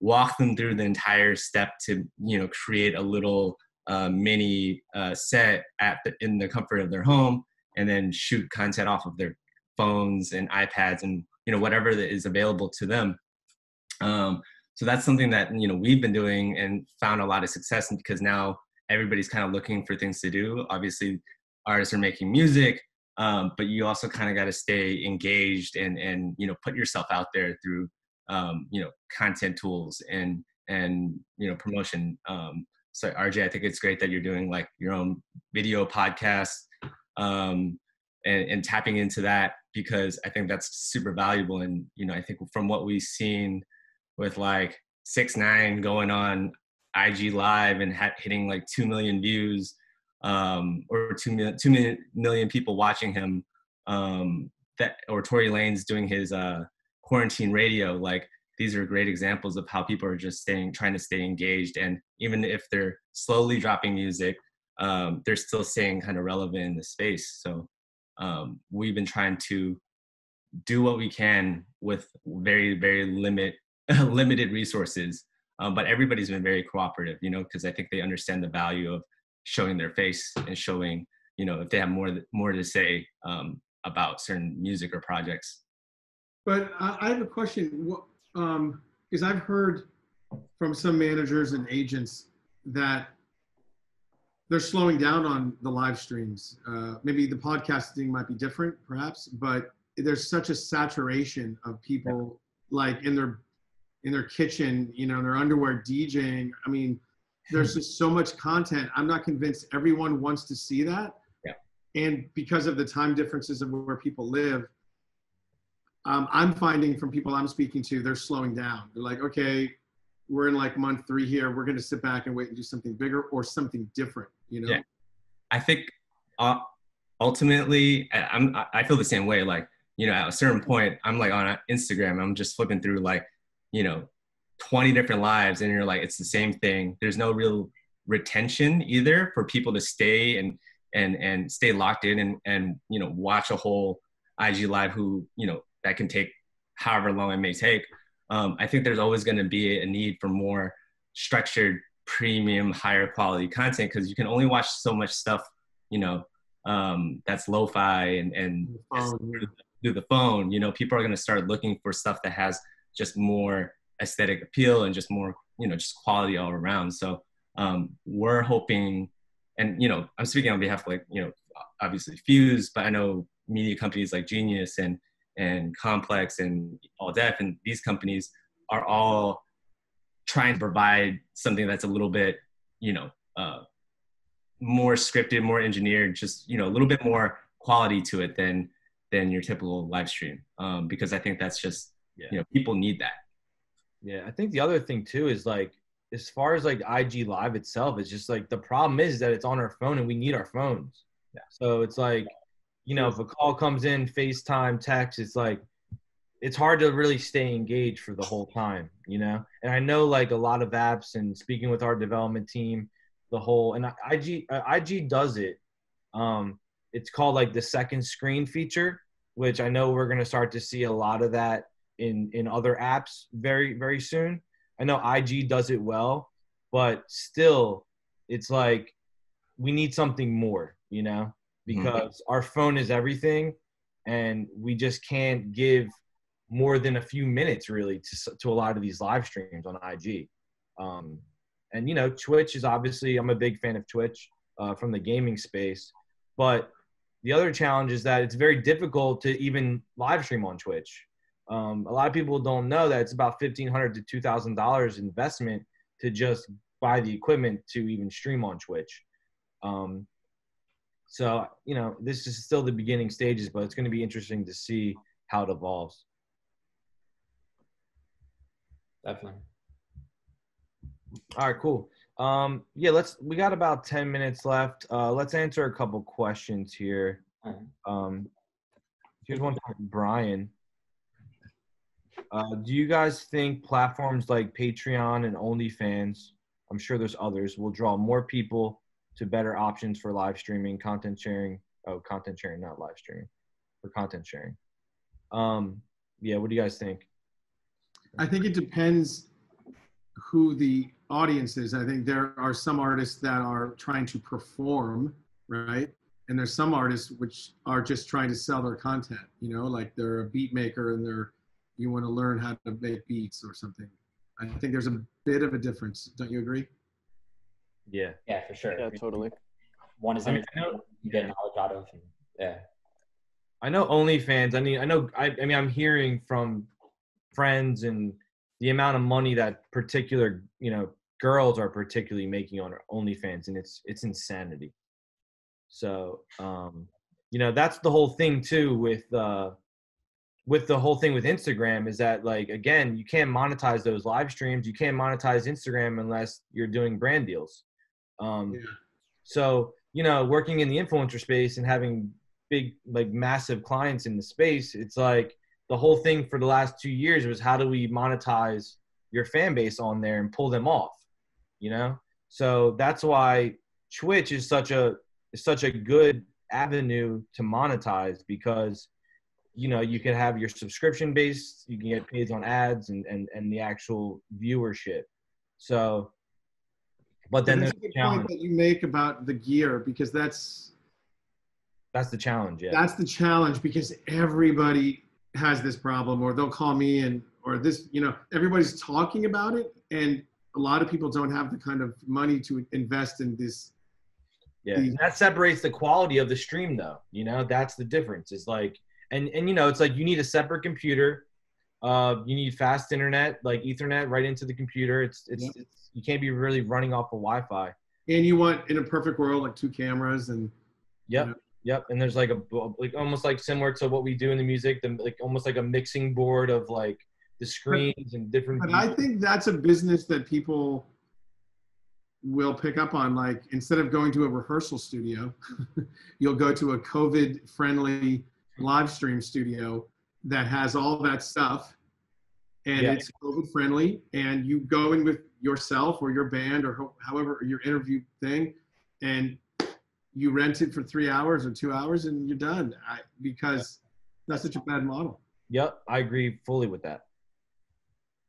[SPEAKER 6] walk them through the entire step to, you know, create a little mini set in the comfort of their home, and then shoot content off of their phones and iPads and, you know, whatever that is available to them. So that's something that, you know, we've been doing and found a lot of success in, because now everybody's kind of looking for things to do. Obviously, artists are making music, but you also kind of got to stay engaged and, you know, put yourself out there through, you know, content tools and, you know, promotion. So Arejay, I think it's great that you're doing like your own video podcast, and tapping into that, because I think that's super valuable. And, you know, I think from what we've seen with like 6ix9ine going on IG Live and hitting like 2 million views, or 2 million people watching him, or Tory Lanez doing his quarantine radio, like these are great examples of how people are just trying to stay engaged. And even if they're slowly dropping music, they're still staying kind of relevant in the space. So we've been trying to do what we can with very, very limited resources. But everybody's been very cooperative, you know, because I think they understand the value of showing their face and showing, you know, if they have more to say about certain music or projects.
[SPEAKER 4] But I have a question, because I've heard from some managers and agents that they're slowing down on the live streams. Maybe the podcasting might be different, perhaps, but there's such a saturation of people like in their kitchen, you know, in their underwear DJing. I mean, there's just so much content. I'm not convinced everyone wants to see that.
[SPEAKER 6] Yeah.
[SPEAKER 4] And because of the time differences of where people live, I'm finding from people I'm speaking to, they're slowing down. They're like, okay, we're in like month 3 here. We're going to sit back and wait and do something bigger or something different, you know?
[SPEAKER 6] Yeah. I think ultimately, I feel the same way. Like, you know, at a certain point, I'm like on Instagram, I'm just flipping through like, you know, 20 different lives, and you're like, it's the same thing. There's no real retention either for people to stay and stay locked in and, you know, watch a whole IG live who, you know, that can take however long it may take. I think there's always going to be a need for more structured, premium, higher quality content, because you can only watch so much stuff, you know, that's lo-fi and through the phone. You know, people are going to start looking for stuff that has just more aesthetic appeal and just more, you know, just quality all around. So we're hoping, and, you know, I'm speaking on behalf of, like, you know, obviously Fuse, but I know media companies like Genius and Complex and All Def, and these companies are all trying to provide something that's a little bit, you know, more scripted, more engineered, just, you know, a little bit more quality to it than your typical live stream. Because I think that's just, you know, people need that.
[SPEAKER 3] Yeah, I think the other thing too is, like, as far as like IG Live itself, it's just like the problem is that it's on our phone and we need our phones.
[SPEAKER 6] Yeah.
[SPEAKER 3] So it's like, you know, if a call comes in, FaceTime, text, it's like, it's hard to really stay engaged for the whole time, you know? And I know, like, a lot of apps, and speaking with our development team, and IG does it. It's called like the second screen feature, which I know we're going to start to see a lot of that in other apps very, very soon. I know IG does it well, but still, it's like, we need something more, you know? Because our phone is everything, and we just can't give more than a few minutes really to a lot of these live streams on IG. And, you know, Twitch is obviously, I'm a big fan of Twitch from the gaming space, but the other challenge is that it's very difficult to even live stream on Twitch. A lot of people don't know that it's about $1,500 to $2,000 investment to just buy the equipment to even stream on Twitch. So, you know, this is still the beginning stages, but it's going to be interesting to see how it evolves.
[SPEAKER 1] Definitely.
[SPEAKER 3] All right, cool. Yeah, we got about 10 minutes left. Let's answer a couple questions here. Here's one from Brian. Do you guys think platforms like Patreon and OnlyFans, I'm sure there's others, will draw more people to better options for live streaming, content sharing? Oh, content sharing, not live streaming. For content sharing. Yeah, what do you guys think?
[SPEAKER 4] I think it depends who the audience is. I think there are some artists that are trying to perform, right? And there's some artists which are just trying to sell their content, you know, like they're a beat maker and you want to learn how to make beats or something. I think there's a bit of a difference. Don't you agree?
[SPEAKER 3] Yeah.
[SPEAKER 1] Yeah, for sure.
[SPEAKER 7] Yeah, totally.
[SPEAKER 1] One is entertainment, you get knowledge out of. And, yeah.
[SPEAKER 3] I know OnlyFans. I mean, I'm hearing from friends and the amount of money that particular, you know, girls are particularly making on OnlyFans, and it's insanity. So, you know, that's the whole thing too with the whole thing with Instagram is that, like, again, you can't monetize those live streams. You can't monetize Instagram unless you're doing brand deals. So, you know, working in the influencer space and having big, like, massive clients in the space, it's like the whole thing for the last 2 years was, how do we monetize your fan base on there and pull them off, you know? So that's why Twitch is such a good avenue to monetize, because you know, you can have your subscription based, you can get paid on ads and the actual viewership. So, but then
[SPEAKER 4] that's
[SPEAKER 3] there's
[SPEAKER 4] a good
[SPEAKER 3] the challenge.
[SPEAKER 4] point that you make about the gear, because that's
[SPEAKER 3] the challenge. Yeah.
[SPEAKER 4] That's the challenge, because everybody has this problem, or they'll call me and, or this, you know, everybody's talking about it, and a lot of people don't have the kind of money to invest in this.
[SPEAKER 3] Yeah, and that separates the quality of the stream, though. You know, that's the difference. Is like, and you know, it's like you need a separate computer. You need fast internet, like Ethernet, right into the computer. It's you can't be really running off of Wi-Fi.
[SPEAKER 4] And you want, in a perfect world, like 2 cameras and.
[SPEAKER 3] Yep.
[SPEAKER 4] You know.
[SPEAKER 3] Yep. And there's like like almost like similar to what we do in the music, like almost like a mixing board of like the screens and different.
[SPEAKER 4] But I think that's a business that people will pick up on. Like, instead of going to a rehearsal studio, you'll go to a COVID-friendly live stream studio that has all that stuff, and it's COVID-friendly, and you go in with yourself or your band or however your interview thing, and you rent it for 3 hours or 2 hours and you're done, because that's such a bad model.
[SPEAKER 3] Yep, I agree fully with that.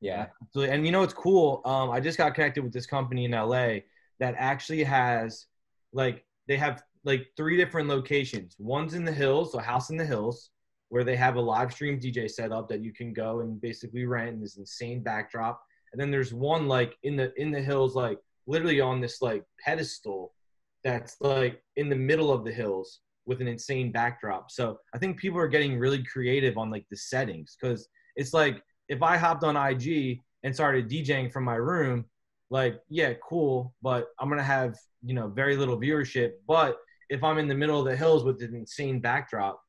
[SPEAKER 1] Yeah.
[SPEAKER 3] Absolutely. And you know, it's cool. I just got connected with this company in LA that actually has, like, they have like 3 different locations. One's in the hills, so a house in the hills, where they have a live stream DJ set up that you can go and basically rent in this insane backdrop. And then there's one like in the hills, like literally on this like pedestal that's like in the middle of the hills with an insane backdrop. So I think people are getting really creative on like the settings, because it's like, if I hopped on IG and started DJing from my room, like, yeah, cool, but I'm going to have, you know, very little viewership. But if I'm in the middle of the hills with an insane backdrop,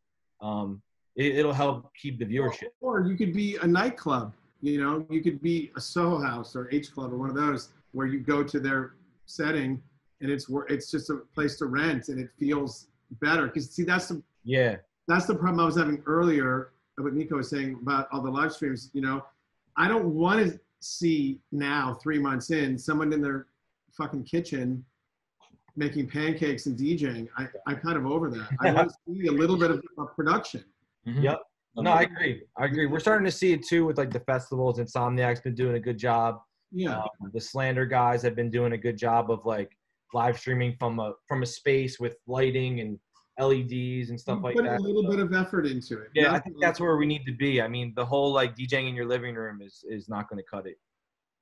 [SPEAKER 3] it'll help keep the viewership.
[SPEAKER 4] Or you could be a nightclub, you know, you could be a Soho House or H Club or one of those, where you go to their setting and it's just a place to rent, and it feels better. Because see, that's the problem I was having earlier, what Miko was saying about all the live streams. You know, I don't want to see now, 3 months in, someone in their fucking kitchen making pancakes and DJing. I'm kind of over that. I want to see a little bit of production.
[SPEAKER 3] Mm-hmm. Yep. No, I agree. We're starting to see it too with like the festivals. Insomniac's been doing a good job.
[SPEAKER 4] Yeah.
[SPEAKER 3] The Slander guys have been doing a good job of like live streaming from a space with lighting and LEDs and stuff like that.
[SPEAKER 4] Put a little bit of effort into it.
[SPEAKER 3] Yeah, I think that's where we need to be. I mean, the whole like DJing in your living room is not going to cut it.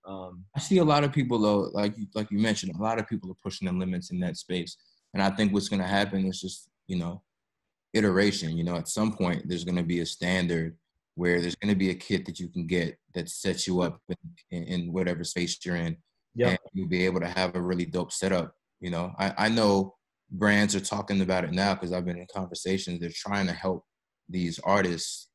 [SPEAKER 5] I see a lot of people though, like you mentioned, a lot of people are pushing the limits in that space, and I think what's going to happen is just, you know, iteration. You know, at some point there's going to be a standard where there's going to be a kit that you can get that sets you up in whatever space you're in, and you'll be able to have a really dope setup. You know, I know brands are talking about it now because I've been in conversations. They're trying to help these artists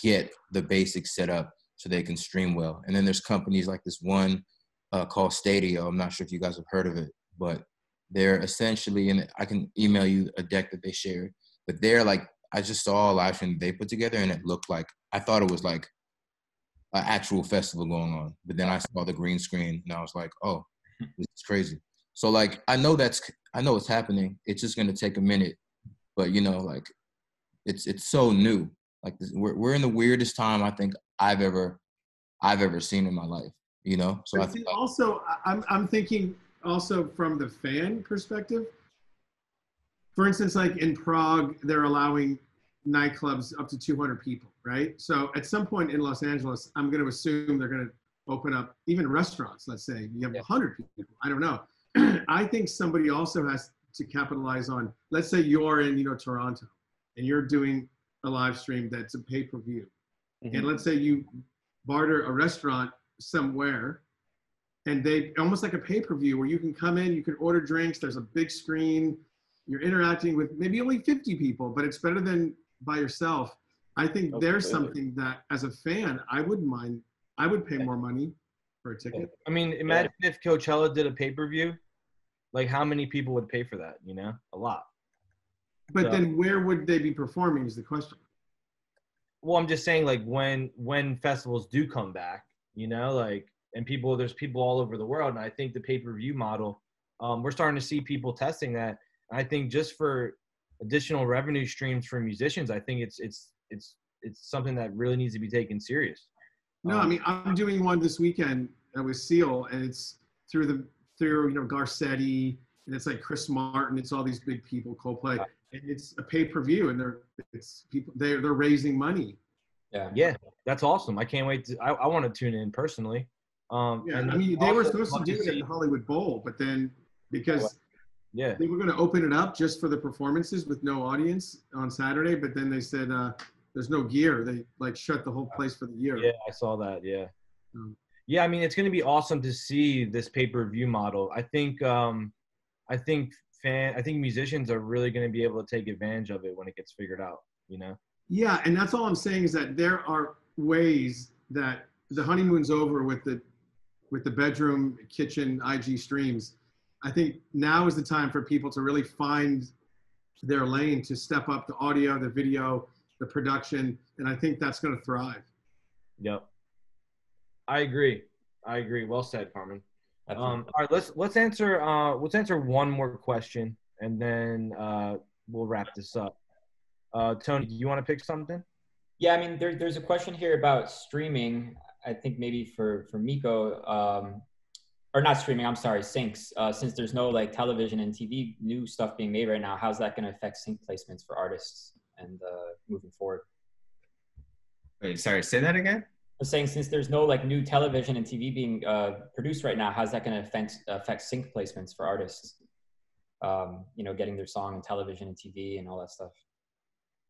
[SPEAKER 5] get the basics set up so they can stream well. And then there's companies like this one called Stadio. I'm not sure if you guys have heard of it, but they're essentially, and I can email you a deck that they shared, but they're like, I just saw a live stream they put together and it looked like, I thought it was like an actual festival going on. But then I saw the green screen and I was like, oh, this is crazy. So like, I know it's happening. It's just going to take a minute, but you know, like it's so new. Like we're in the weirdest time I think I've ever seen in my life, you know? So I think
[SPEAKER 4] also, I'm thinking also from the fan perspective. For instance, like in Prague, they're allowing nightclubs up to 200 people, right? So at some point in Los Angeles, I'm going to assume they're going to open up even restaurants. Let's say you have 100 people. I don't know. I think somebody also has to capitalize on, let's say you're in, you know, Toronto, and you're doing a live stream that's a pay-per-view. Mm-hmm. And let's say you barter a restaurant somewhere, and they almost like a pay-per-view where you can come in, you can order drinks, there's a big screen, you're interacting with maybe only 50 people, but it's better than by yourself. I think there's something that as a fan, I wouldn't mind. I would pay more money for a ticket.
[SPEAKER 3] I mean, imagine if Coachella did a pay-per-view, like how many people would pay for that, you know? A lot.
[SPEAKER 4] But then where would they be performing is the question.
[SPEAKER 3] Well, I'm just saying, like, when festivals do come back, you know, like, and there's people all over the world, and I think the pay-per-view model, we're starting to see people testing that. And I think just for additional revenue streams for musicians, I think it's it's something that really needs to be taken serious.
[SPEAKER 4] No, I mean, I'm doing one this weekend with Seal, and it's through Garcetti, and it's like Chris Martin. It's all these big people, Coldplay, and it's a pay-per-view, and they're raising money.
[SPEAKER 3] Yeah, that's awesome. I can't wait I want to tune in personally.
[SPEAKER 4] And I mean, they were supposed to do it at the Hollywood Bowl, but then because they were going to open it up just for the performances with no audience on Saturday, but then they said there's no gear. They like shut the whole place for the year.
[SPEAKER 3] Yeah, I saw that. Yeah. Yeah, I mean, it's going to be awesome to see this pay-per-view model. I think musicians are really going to be able to take advantage of it when it gets figured out, you know?
[SPEAKER 4] Yeah, and that's all I'm saying is that there are ways that the honeymoon's over with the bedroom, kitchen, IG streams. I think now is the time for people to really find their lane, to step up the audio, the video, the production, and I think that's going to thrive.
[SPEAKER 3] Yep. I agree. Well said, Carmen. All right, let's answer one more question, and then we'll wrap this up. Tony, do you want to pick something?
[SPEAKER 1] Yeah, I mean, there's a question here about streaming. I think maybe for Miko, or not streaming. I'm sorry, syncs. Since there's no like television and TV new stuff being made right now, how's that going to affect sync placements for artists and moving forward?
[SPEAKER 6] Wait, sorry, say that again.
[SPEAKER 1] I was saying, since there's no like new television and TV being produced right now, how's that going to affect sync placements for artists? Getting their song on television and TV and all that stuff.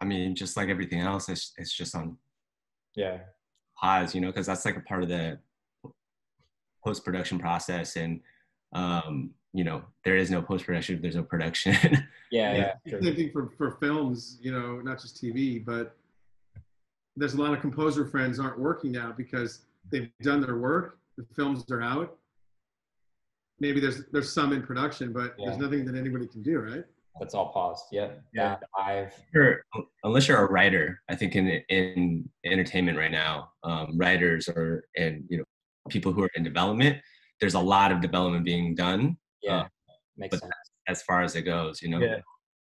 [SPEAKER 6] I mean, just like everything else, it's just on pause, because that's like a part of the post-production process, and there is no post-production if there's no production.
[SPEAKER 1] Yeah.
[SPEAKER 4] Same thing for films, not just TV, but there's a lot of composer friends aren't working now because they've done their work, the films are out. Maybe there's some in production, but there's nothing that anybody can do, right?
[SPEAKER 1] That's all paused. Yeah.
[SPEAKER 6] Unless you're a writer, I think in entertainment right now, writers and people who are in development, there's a lot of development being done.
[SPEAKER 1] Makes sense.
[SPEAKER 6] As far as it goes,
[SPEAKER 3] Yeah.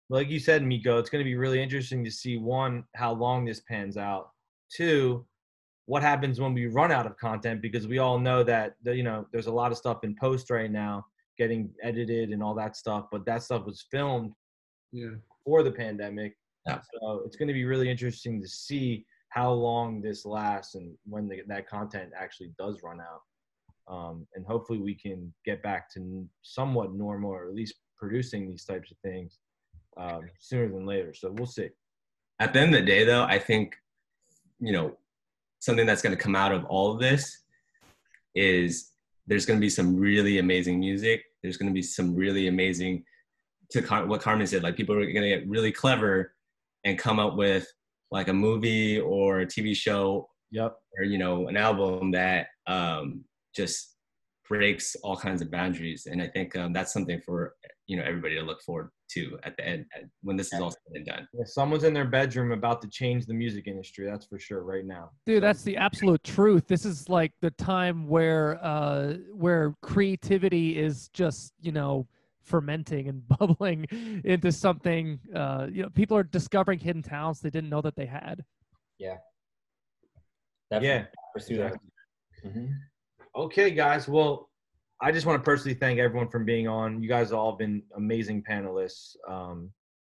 [SPEAKER 3] Like you said, Miko, it's going to be really interesting to see, one, how long this pans out. Two, what happens when we run out of content, because we all know that there's a lot of stuff in post right now getting edited and all that stuff, but that stuff was filmed before the pandemic. So it's going to be really interesting to see how long this lasts and when that content actually does run out. And hopefully we can get back to somewhat normal, or at least producing these types of things sooner than later. So we'll see.
[SPEAKER 6] At the end of the day, though, I think, something that's going to come out of all of this is there's going to be some really amazing music. There's going to be some really amazing, what Carmen said, like people are going to get really clever and come up with like a movie or a TV show, or, an album that just breaks all kinds of boundaries. And I think that's something for, everybody to look forward to at the end, when this is all said and done.
[SPEAKER 3] Yeah, someone's in their bedroom about to change the music industry. That's for sure right now.
[SPEAKER 2] Dude, that's the absolute truth. This is like the time where creativity is just, fermenting and bubbling into something. People are discovering hidden talents they didn't know that they had.
[SPEAKER 1] Yeah.
[SPEAKER 3] Definitely.
[SPEAKER 1] Pursue that.
[SPEAKER 3] Mm-hmm. Okay, guys. Well, I just want to personally thank everyone for being on. You guys have all been amazing panelists.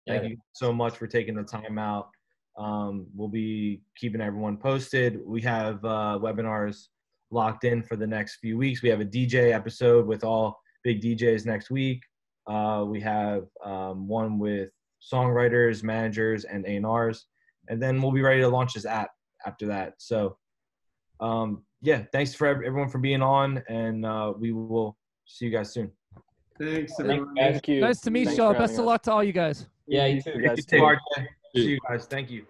[SPEAKER 3] Thank you so much for taking the time out. We'll be keeping everyone posted. We have webinars locked in for the next few weeks. We have a DJ episode with all big DJs next week. We have one with songwriters, managers, and A&Rs. And then we'll be ready to launch this app after that. So, thanks for everyone for being on, and we will see you guys soon.
[SPEAKER 4] Thanks, everyone.
[SPEAKER 7] Thank you.
[SPEAKER 2] Nice to meet y'all. Best of luck to all you guys.
[SPEAKER 1] Yeah, you too.
[SPEAKER 3] See you guys. Thank you.